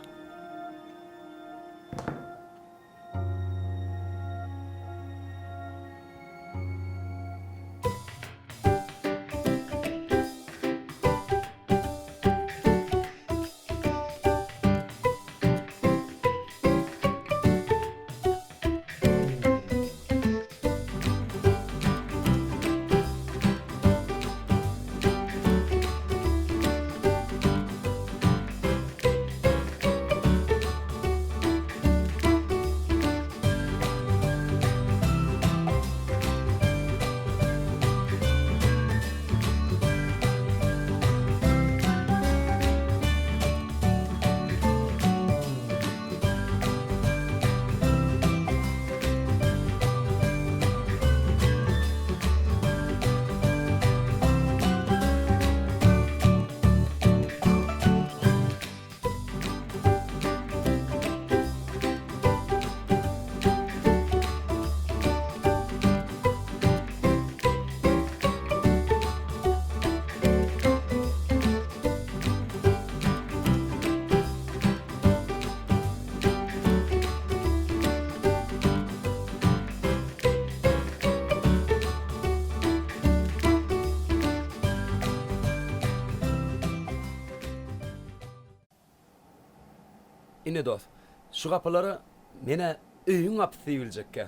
Ine dost. Şu kapıları mene öýüň apsy biljekkä.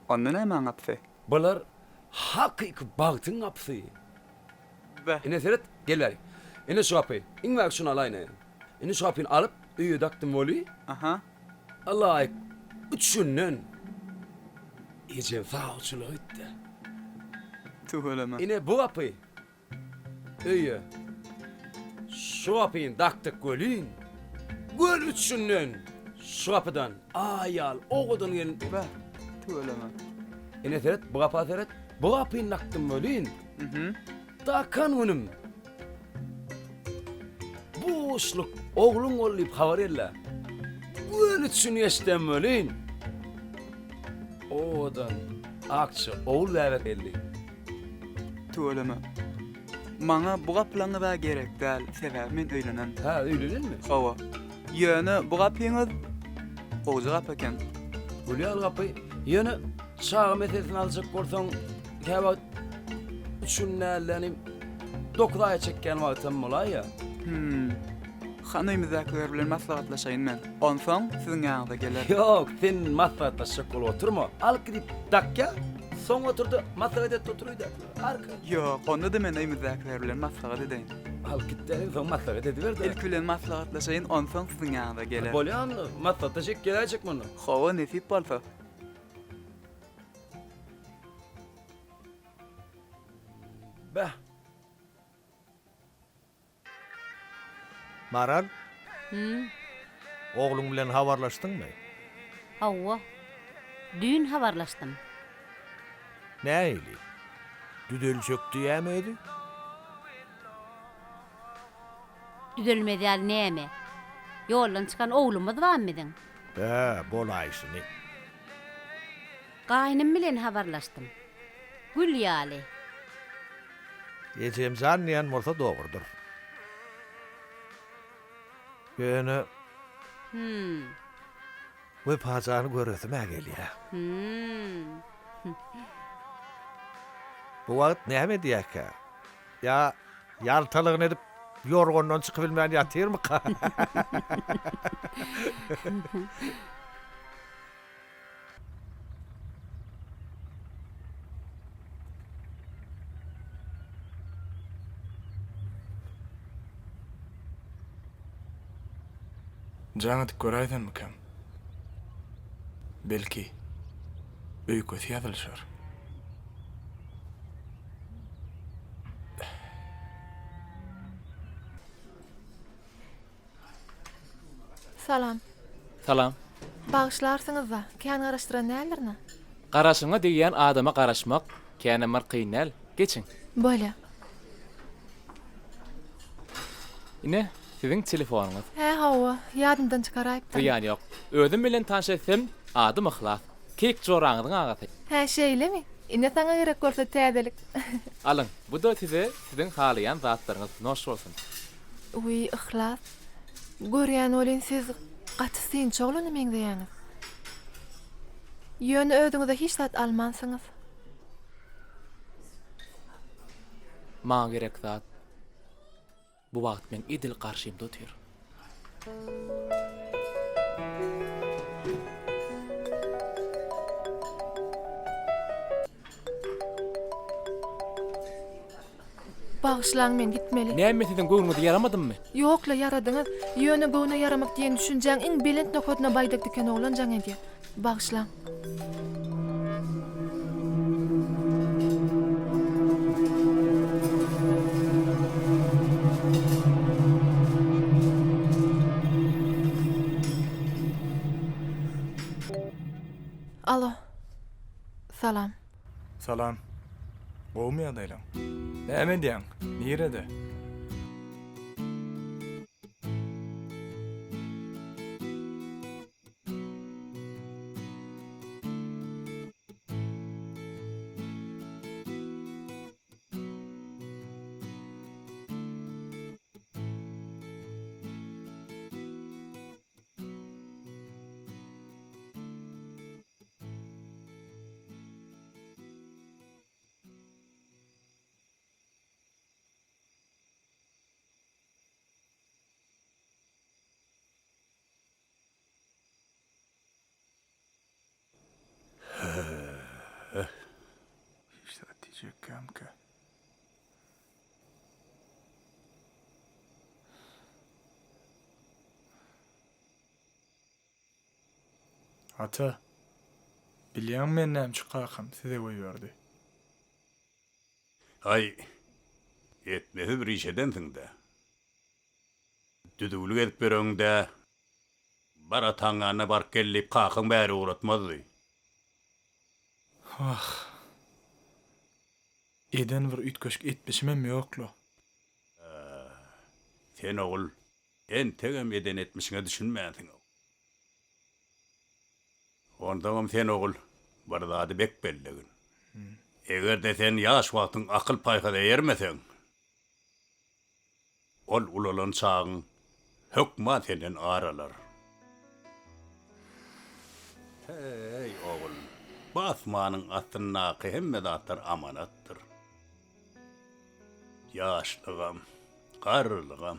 Onda näme apsy? Bular hakyky bagtyň apsy. Ine seret gel bäri. Ine şu apy. Iňmäk şunu alaýyn. Ine şu apyny alyp öýe daktym boli. Aha. Allah üçünden iyice faulçulu öýtdi. Tuğulama. Ine bu apy. Öýe. Şu apyny daktyk gölün. Göl üçünden. Şu apydan ayal oğudan gelin. Tuğulama. Ine seret bu apy seret. Bu apyny daktym bölün. Dakan önüm. Bu usluk oğlun olyp habar ella. Göl üçün ýeşdenmelin. Odan akça oğul davet elli. Tuğulama. Maňa bu gaplaňy da gerek däl. Sebäbi men öýlenen. Ha, öýlenenmi? Hawa. Ýöne bu gapyňyz ozy gap eken. Gülýal gapy. Ýöne çağa meselesini aljak bolsaň, käbä üçün nälenim dokdaýa çekken wagtym bolar ýa. Hanyýmyzdakylar bilen maslahatlaşaýyn men. Onsoň siziň ýaňyza geler. Ýok, sen maslahatlaşak bolup oturma. Al gidip dakka, soň oturdy, maslahat et oturýdy. Arka. Ýok, onda da men aýmyzdakylar bilen maslahat edeýin. Al gitdiň, soň maslahat ediber de. Ilk bilen maslahatlaşaýyn, onsoň siziň ýaňyza geler. Bolýanmy? Maslahatlaşak geläjek muny. Hawa nesip bolsa. Bah. Maran, Oğlum bilen habarlaşdyňmy? Hawa. Dün habarlaşdym. Näýli? Düdelsek diýämedi? Düzelmedi al näme? Ýoldan çykan oğlumyz barmydyň? Bolaýsyny. Gaýnym bilen habarlaşdym. Gülýaly. Ýejem zanýan bolsa dogrudur. Ýöne we pazany görürsem gelýär. Bu wagt näme diýäkä? Ya ýaltalygyny edip yorgondan çykyp bilmän ýatyrmy? Jaňat göräýden mikän? Belki öýkü ýazylşar. Salam. Salam. Bağışlarsınız da, kän garaşdyran nälerni? Garaşyňa diýen adama garaşmak känämer kynal. Geçin. Bolýa. Ine, siziň telefonuňyz. Hawa, ýadymdan çykaraýpdy. Ýani ýok. Özüm bilen tanşysam, adym Ihlas. Kek joraňyzyň agaty. Şeýlemi? Ine saňa gerek bolsa täzelik. Alyň, bu da siziň halayan zatlaryňyz noş bolsun. Uy, Ihlas. Görýän bolyn siz gatysyn çoglany meň diýäňiz. Ýöne ödüňize hiç zat almansyňyz. Maňa gerek zat. Bu wagt men idil garşymda otyr. Bağışlaň, men gitmeli. Näme siziň göwnüňiz yaramadymmy? Ýokla yaradyňyz. Ýöne göwne yaramak diýen düşünjäň iň belent nokotyna baýdak diken oglan jaň edi. Bağışlaň. Alo. Salam. Salam. Gowy ýagdaýlaň? Näme diýäň? Nerede? Ata, bilýän men näme kakam size goýberdi. Ay, etmesi bir işedensin de. Düdügülük edip beröňde bara taňana bark gelip kakın bäri uğratmazdy. Ah. Eden bir ütköşk etmişmem ýoklu. Sen oğul, en tegem eden etmişine düşünmäňsiň. Ondam sen oğul, bardadı bek bellegin. Eger de sen ýaş wagtyň akyl paýhada ýermeseň, ol ulalan çağın hökma senden aralar. Hey oğul, basmanyň astynaky hemme zatlar amanatdyr. Ýaşlygam, garlygam.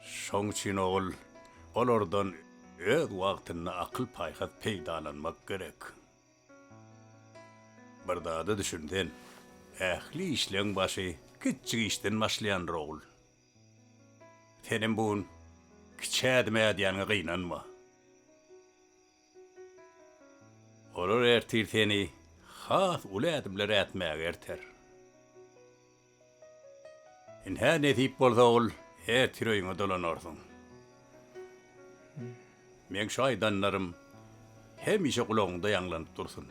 Şoň üçin oğul, olardan öz wagtyny akyl paýhat peýdalanmak gerek. Bardada düşünden, ähli işleň başy kiçik işden başlayan oğul. Senin bugün kiçädime diýäňe gynanma. Olar ertir seni has uladymlar etmäge erter. Her netip bolsa ol, ertir öýüňe dolanarsyň. Men şaýdanlarym hemişe gulagyňda ýanglanyp dursun.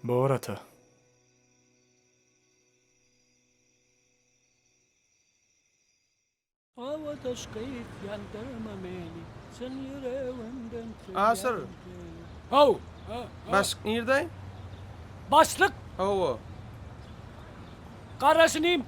Bor ata. Asır. Haw. Başlyk nerede? Başlyk. Hawa. Garaşynym.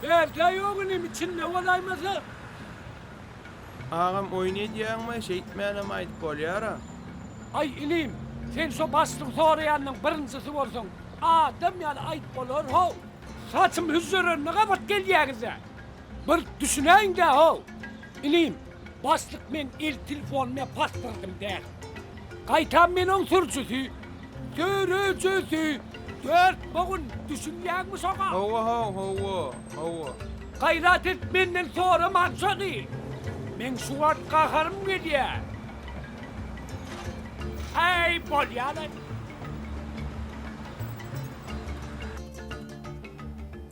Berda yoğunum içinde olaymasa. Ağam oýnaýanmy şeýtmänem aýdyp bolýara. Ay ilim, sen so başlyk soraýanyň birincisi bolsaň, adam ýaly aýdyp bolar ho. Saçym hüzürün ne kapat gelýäňize. Bir düşünäň de ho. Ilim, başlyk men el telefonumy pastırdım der. Gaýtam men oň sürjüsü, dört bugün düşünýäňmi soňa? Hawa. Gayrat et menden sonra maksady. Men suwat gaharym gedýär. Ay bolýar.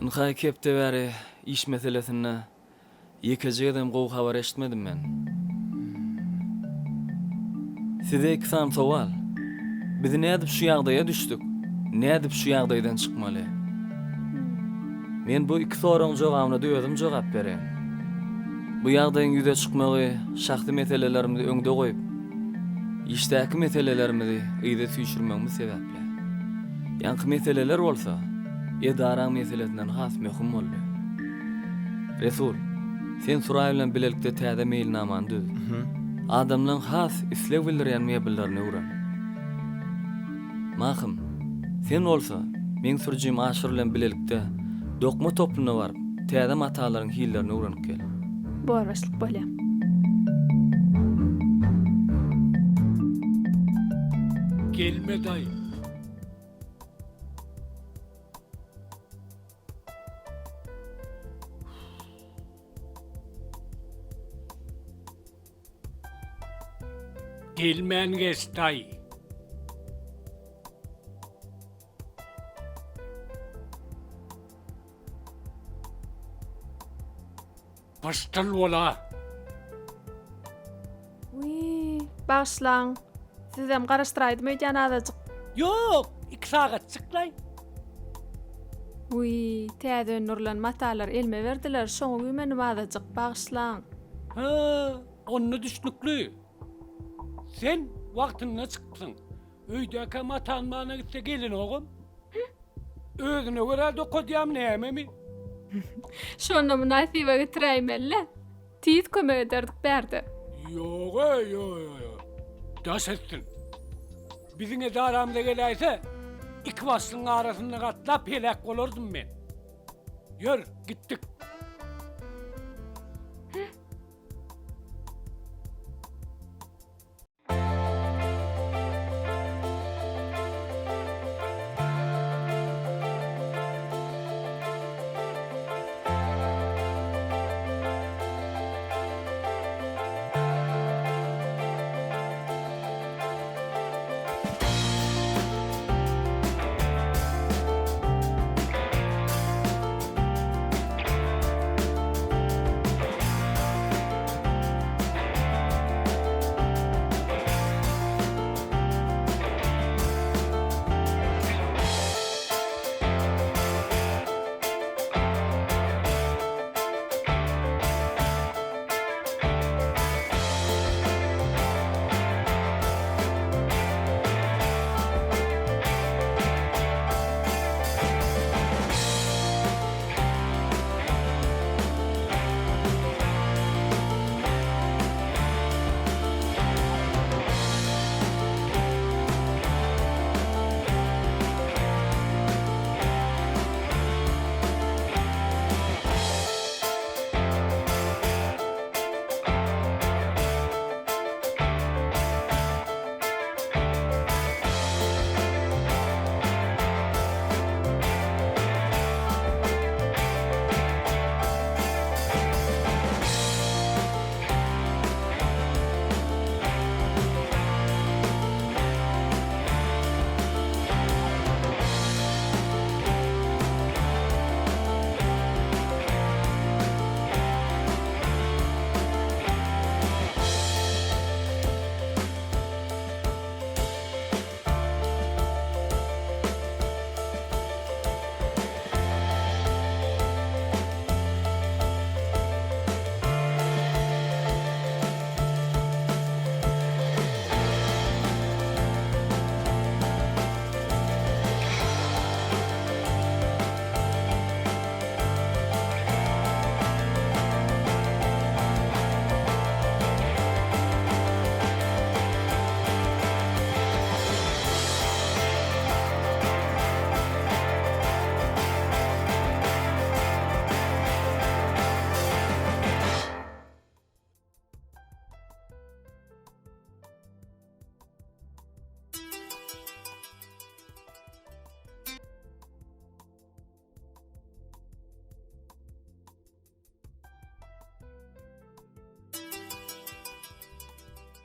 Nxay kepde bäri iş meselesine ýekejegem gowy habar eşitmedim men. Size iki sam sowal. Biz nädip şu ýagdaýa düşdük? Nädip şu ýagdaýdan çykmaly? Men bu iki soraň jogabyna özüm jogap berem. Bu ýagdaýyň ýüze çykmagy şahsy meselelerimdi öňde goýup, işdäki meselelerimizi ýyda süýşürmegimiz sebäpli. Ýanky meseleler bolsa, edara meselesinden has möhüm boldy. Resul, sen Suray bilen bilelikde täze mailnaman düz. Adamlaryň has isleg bildirýän mebellerini uran. Mahym, sen bolsa, men sürjüm aşyr bilen bilelikde dokma topluny baryp, täze matalaryň hillerini uranyp gel. Borbaşlyk bolýar. Gelme dayı. Gelmen geç dayı. Baştal ola. Başlaň. Sizem garaşdyraýdym ýanadadyk. Yok, 2 saat çıklay. Täze nurlan matalar elme berdiler, şoňa gümen wadadyk başlaň. Onu düşnükli. Sen wagtyna çykdyň. Öýdäki matanmana gitse gelin ogum. Özüne görä dokodýam näme? Şonu münasibe getiräýmelle. Tiýit kömek ederdik berdi. Yok. Das ettin. Bizim edaramda gelaysa, iki başlığın arasında katlap pelek olurdum ben. Yürü, gittik.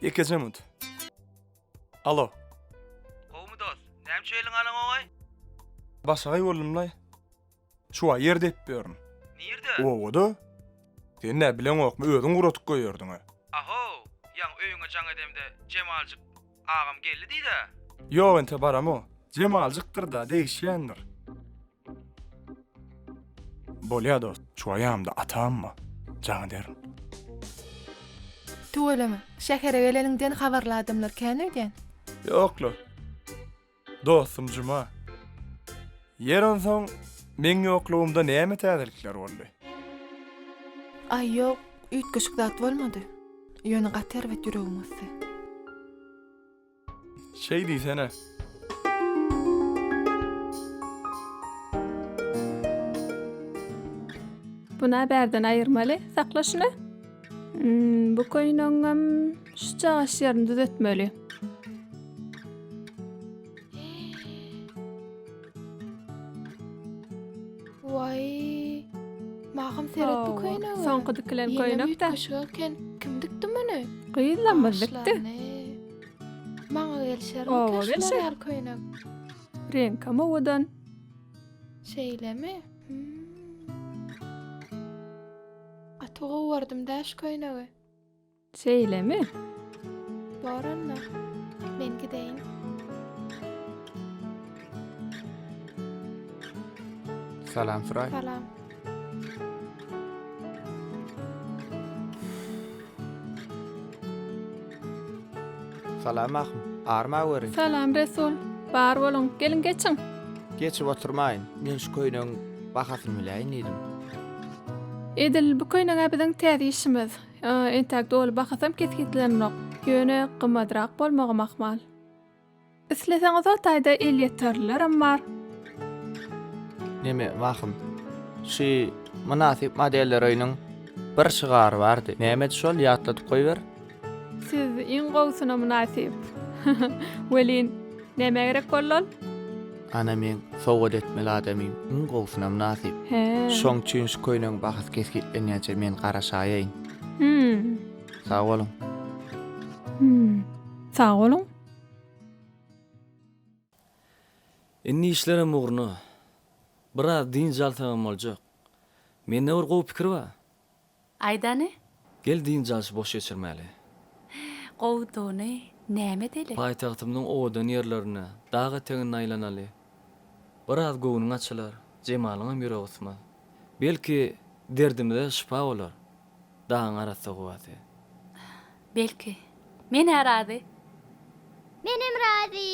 Ekejemut. Alo. Gowmu dost, näme çeýliň alaň oňay? Başagy bolumlay. Şuwa ýerde etberň. Nerede? Owoda. Sen ne bilen okmy özüň guratyp goýardyň. Aho, ýa öýüňe jaň edemde Cemalcık agam geldi diýdi. Yo ente baram o. Cemalcıktır da değişýändir. Bolýa dost, şuwa ýamda atam mı? Jaň ederim. Tuweleme, şähere geleniňden habarladymlar käneden? Ýokla. Dostum Juma. Ýeron soň men ýoklugymda näme täzelikler boldy? Ay ýok, üýtgeşik zat bolmady. Ýöne gater we ýüregimizde. Şey diýsene. Buna berden ayırmaly, sakla şunu. Bu koýnaňam şu çagaş ýerini düzeltmeli. Vay, magam seret bu koýnagy. Soňky dikilen koýnakda. Kim dikdi meni? Gıýlanmaz dikdi. Maňa gelşer Owa mi gelşer. keşler koýnak? Renk amawadan. Şeýlemi? Atoga wardym daş koýnagy. Şeýlemi? Baranna. Men gideýin. Salam Fıray. Salam. Salam ahım. Arma wari. Salam Resul. Bar bolun, gelin geçin. Geçip oturmayın. Men şu köýnüň bahasyny biläýin diýdim. Edil bu koýnaga biziň täze işimiz. Entäk dolu bakasam ketkilenok. Ýöne gymmadrak bolmagy mahmal. Isleseňiz o taýda el ýeterler ammar. Neme wahym. Şu münasip modelleriňiň bir şygary bardy. Näme şol ýatlatyp goýber? Siz iň gowsyna münasip. Welin, näme gerek bollal? Ana men sowgat etmeli adamym. Iň gowsyna münasip. Şoň üçin şu köýnüň bahasy keskitlenýänçe men garaşaýyn. Sag bolun. Sag bolun. Inni işlerim uğruna. Biraz din jaltagam boljak. Mende bir gowy pikir bar. Aydany? Gel din jalşy boş geçirmäli. Gowduny näme deli? Paýtagtymyň owadan ýerlerine daga teňin aýlanaly. Biraz gowunyň açylar, Jemalyňam ýüregi ısmaz. Belki derdimde şifa bolar. Dağın arasy gowaty. Belki. Men arady. Menim radi.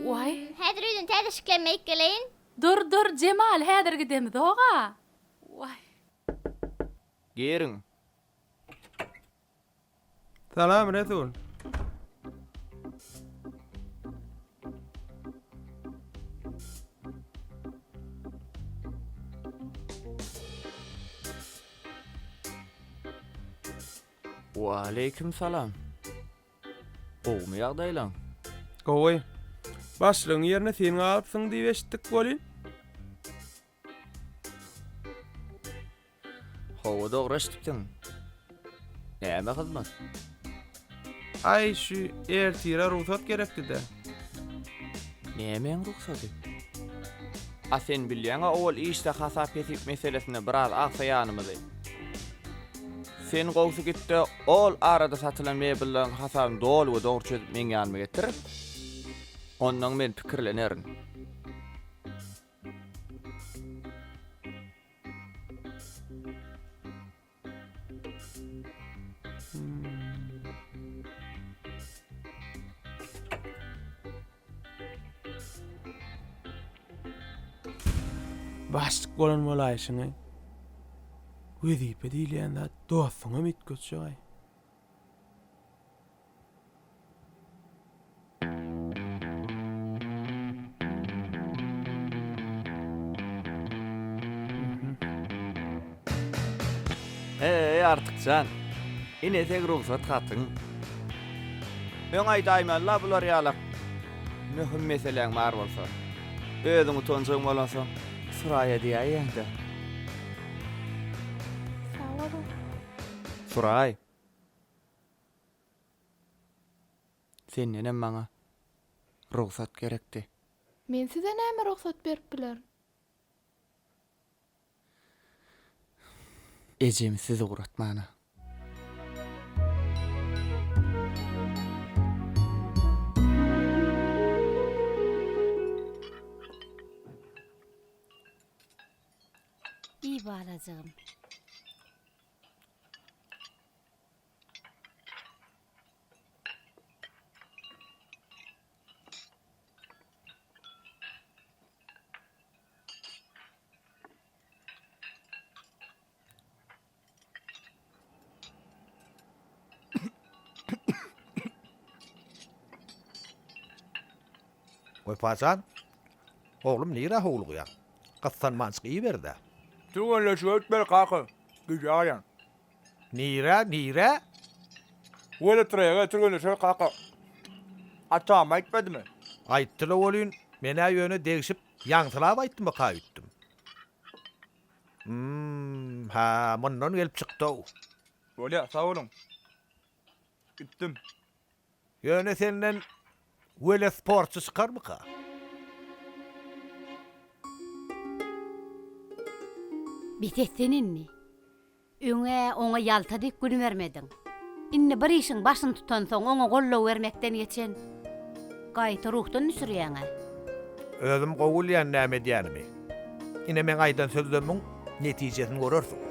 Vay. Häzir öýdün täze şiklenmeýik geleýin. Dur Cemal, häzir gidemiz oga. Vay. Gerin. Salam Resul. Wa aleyküm salam. Gowmy ýagdaýlaň? Gowy. Başlygyň ýerine sen alypsyň diýip eşitdik bolýan. Hawa dogry eşitdiň. Näme hyzmat? Ay şu ertire ruhsat gerekdi-de. Näme ruhsaty? A sen bilýäň ol işde hasap etip meselesine biraz aksaýanymyzy. Sen gowsy gitdi, ol arada satylan mebelleň hasabyny dol we dogry çözüp men ýanyma getirip, ondan men pikirlenerin. Başlyk bolan bolaýşyňy. Wezipe diýilýände dostuňa mit götürsýär. Artık sen. Ine tek ruhsat katın. Ben aýdaýman bular ýalak. Möhüm meseleň bar bolsa. Özüňi tonjyň bolansa, Suraýa diýýärdi. Suray. Senden maňa ruhsat gerekdi. Men size näme ruhsat berip bilerim? Ejem sizi uğratmana. İyi balacığım. Oy Paşan, oğlum nire howluya? Qassan mançygy berdi. Tügünle şöğütmeli kakı. Gücü ayan. Nire? Öyle tıraya tügünle şöyle kakı. Atam aytmadı mı? Ayttıla bolýun, mene ýöne degişip ýaňsylap aýtdym baka aýtdym. Ha, mundan gelip çykdy. Öyle sağ olun. Gittim. Ýöne senden wele sportçy çykar baka? Bitetseninni. Öňe oňa ýaltadyk gün bermedin. Inni bir işin başyny tutan soň oňa gollaw bermekden geçen gaýta ruhdan nüsürýäňe. Özüm gowulýan näme diýänimi? Ine men aýdan sözlerimin netijesini görersiň.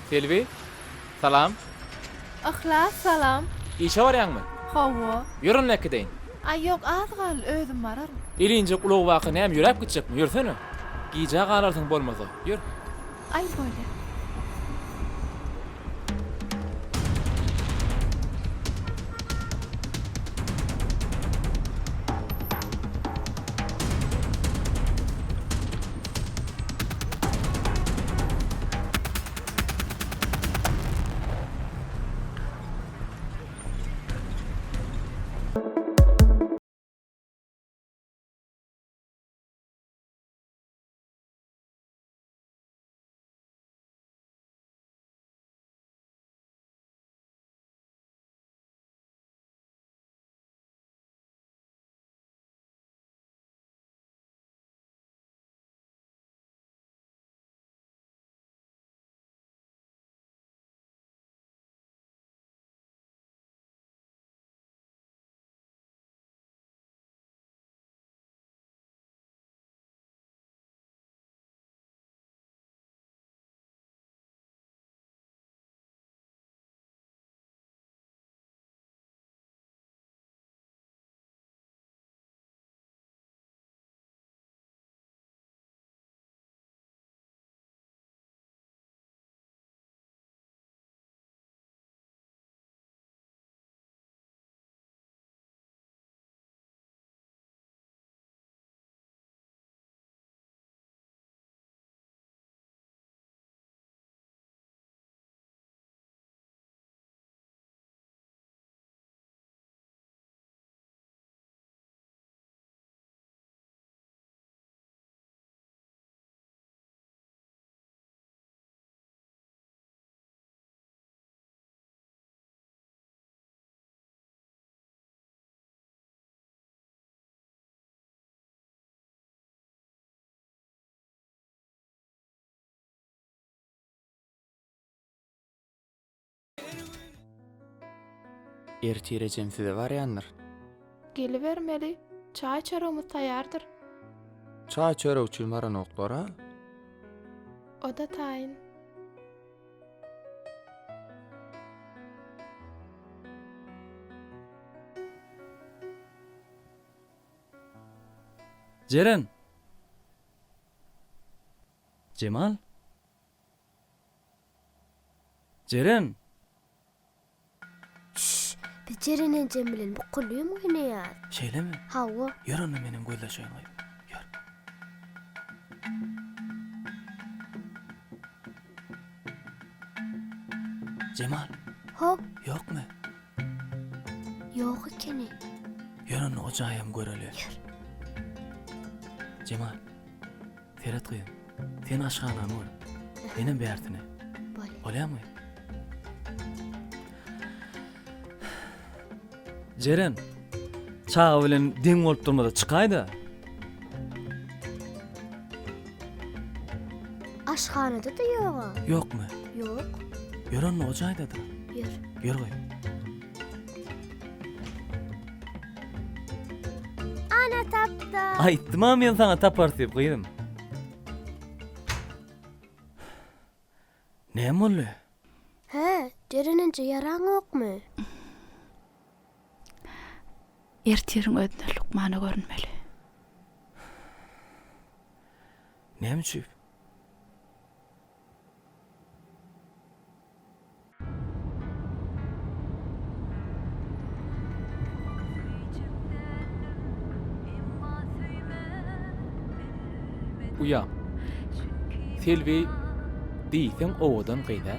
Selvi, salam. Ahla, salam. İşe barýarmy? Hawa. Ýörün näkideň. Ay ýok, az gal, özüm bararym. Ilinje ulug waky näme ýürep gitjekmi? Ýürsene. Gije galarsyň bolmasa. Ýür. Ay bolýar. Ertirejem size barýanlar. Gelivermeli. Çay çarağımız taýardyr. Çay çörek üçin baran oklara. O da taýyn. Jeren. Cemal. Jeren. Jerenin Cemil'in bu kulluyu mu oynayar? Şeyle mi? Hawa. Ýörünme menim gözleşeýim. Cemal, Hop, yok mu? yok ikeni. Yarın ocağım göreli. Cemal, Ferhat kıyım, sen aşağıdan var. Benim bertine. Olay mı? Ceren, çağı bilen deň bolup durmada çıkaydı. Aşxanada da yok. Yok mu? Yok. Yarın ocağıydı da. Yer. Yer koy. Ana tapda. Aytmam men sana tapar dep kıydım. Ne boldy? He, derenince yaran yok mu? Ertirin ödüne Lukman'a görünmeli. Ne üçüp? Uya. Selvi diýsen owadan gyýda.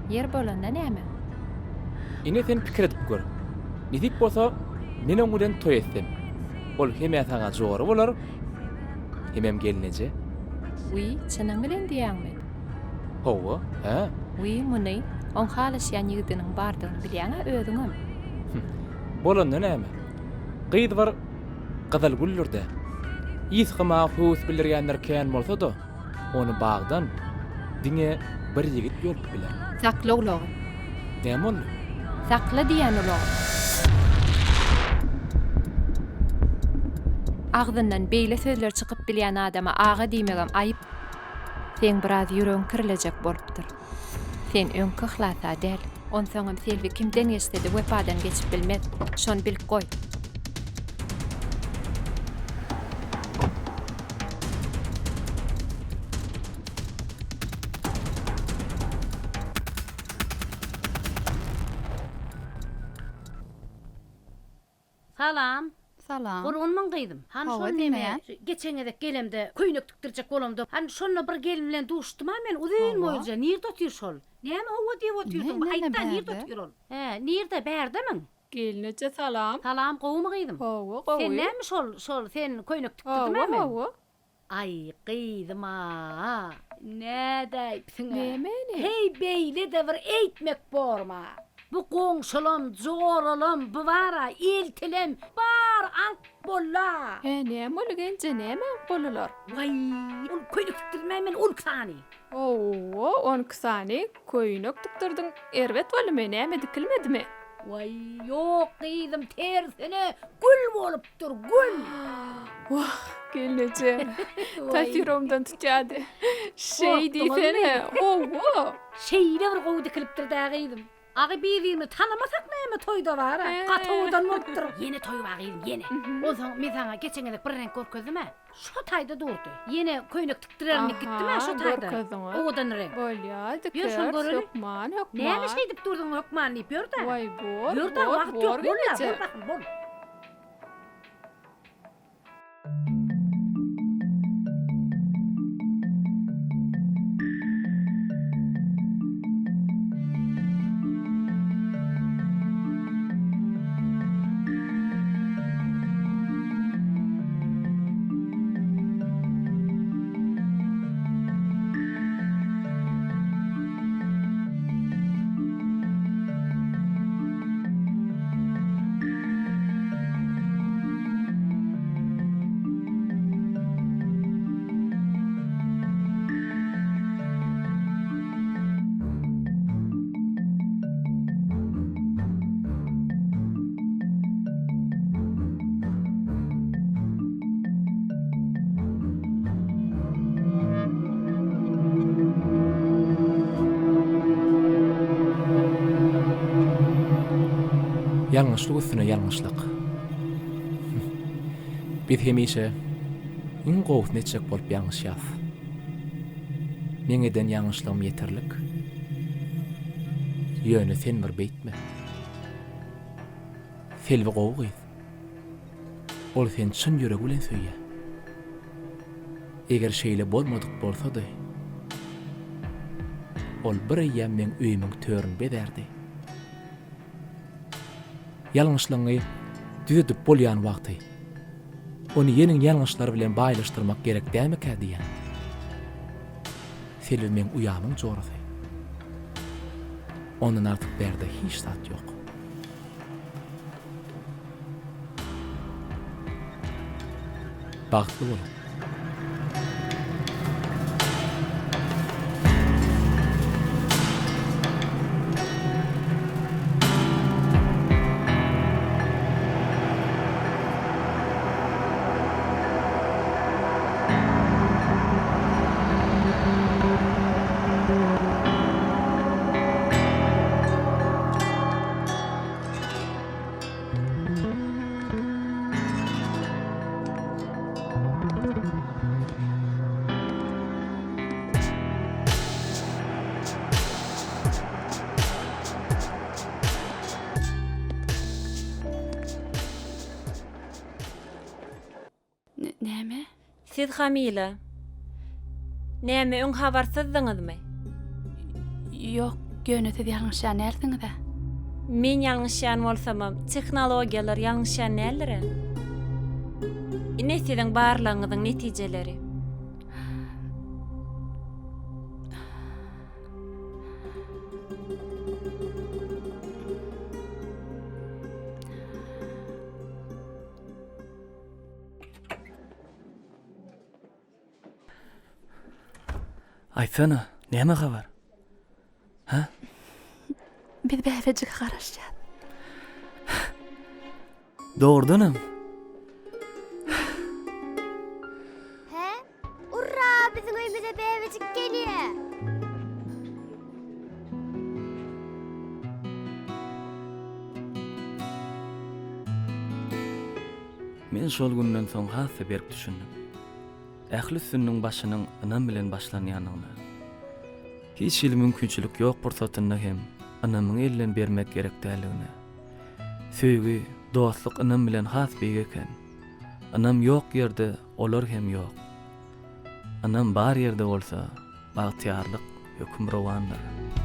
Yer bolanda näme? Ine sen pikir edip gör. Nidip bolsa men oňudan toy etsem. Ol heme saňa jogary bolar. Hemem gelinece. Wi, çynyň bilen diýäňmi? Howa, ha? Wi, muny on halyşýan ýigidiniň bardygyny bilýäňä özüňem. Bolanda näme? Gyýdy bar gyzyl gullurda. Ýyskama hus bildirýänler kän bolsa da, onu bagdan diňe bir ýigit ýolup biler. Sakla ulogy. Näme ol? Sakla diýän ulogy. Agdyndan beýle sözler çykyp bilýän adama aga diýmegem aýyp. Sen biraz ýüregiň kiriljek bolupdyr. Sen öňkü hlasa däl. On soňam Selvi kimden geçdi, wepadan geçip bilmez. Şon bilip goý. Salam. Salam. Gurgunman gyýdym. Han Hawa şol diýme. näme? Geçeňede gelemde köýnek tükdirjek bolamdy. Han şonla bir gelin bilen duşdum men uzyn boýunça nirde otyr şol. Näme hawa diýip otyrdyň? Aýtda nirde otyr ol. He, nirde bärdemiň? Gelneçe salam. Salam, gowy gyýdym. Hawa, Sen näme şol sen köýnek tükdirdin mi? Hawa. Ay gyýdym ha. Ne daýpsyň? Näme? Hey beýle de bir eýtmek borma. Bu goňşulam, joralam, bywara, eltilem, bar ank bolla. He, näme bolgence, näme bolalar? Vay, ol köýnek tükdirmämen ol sani. Oo, 10 sani köýnek tükdirdiň. Erbet bolmy, näme dikilmedimi? Vay, yok gyýdym tersine gül bolupdyr, gül. Wah, gelneçe. Tasýiromdan tutýady. Şey Korkdum diýsene. oğlum. Oo. Şeýle bir gowy dikilipdir da gyýdym. Agy birini tanamasak näme toýda bar? Gatawdan motdur. Yeni toy bagýyn, yeni. Olsa men saňa geçeňede bir renk görkezime. Şo taýda durdy. Yeni köýnek tikdirerini gitdime şo taýda. Owadan renk. Bolýa, Ýör şol göreli. Hukman, hukman. Näme şey dip durdyň hukman diýip ýör da. Vay bor. Ýör da wagt ýok. Bolla, gelneçe. bol. Yanlışlyk üstüne yanlışlyk. Biz hemişe in gowy netjek bolup yanlışýas. Meňe eden yanlışlygym ýeterlik. Ýöne sen bir beýtme. Selvi gowy. Ol sen çyn ýüreg bilen söýýär. Eger şeýle bolmadyk bolsa-da ol bir ýem men öýümüň törün bederdi. Ýalňyşlygy düzedip bolýan wagty onu ýenin ýalňyşlary bilen baýlaşdyrmak gerek dämika diýen. Selvi men uýamyň jorasy. Ondan artyk berde hiç zat ýok. Bagtly bolun. Näme? Siz Hamila. Näme öň habarsyzdyňyzmy? Ýok, göneti ýalňyşan näerdiňiz-de? Men ýalňyşan bolsamam, tehnologiýalar ýalňyşan näler? Ine siziň barlagyňyzyň netijeleri. Aýtsana, näme habar? Ha? Biz bäfejik garaşýar. Doğrudanam. He? Urra, bizim öýümüze bäwejik gelýär. Men şol günden soň hasy berip düşündim. Ähli sünniň başynyň anam bilen başlanýanyny. Hiç il mümkinçilik ýok bursatyny hem anamyň elinden bermek gerek däligini. Söýgi, dostluk anam bilen has beýik eken. Anam ýok ýerde olar hem ýok. Anam bar ýerde bolsa, bagtyarlyk hökümrawandyr.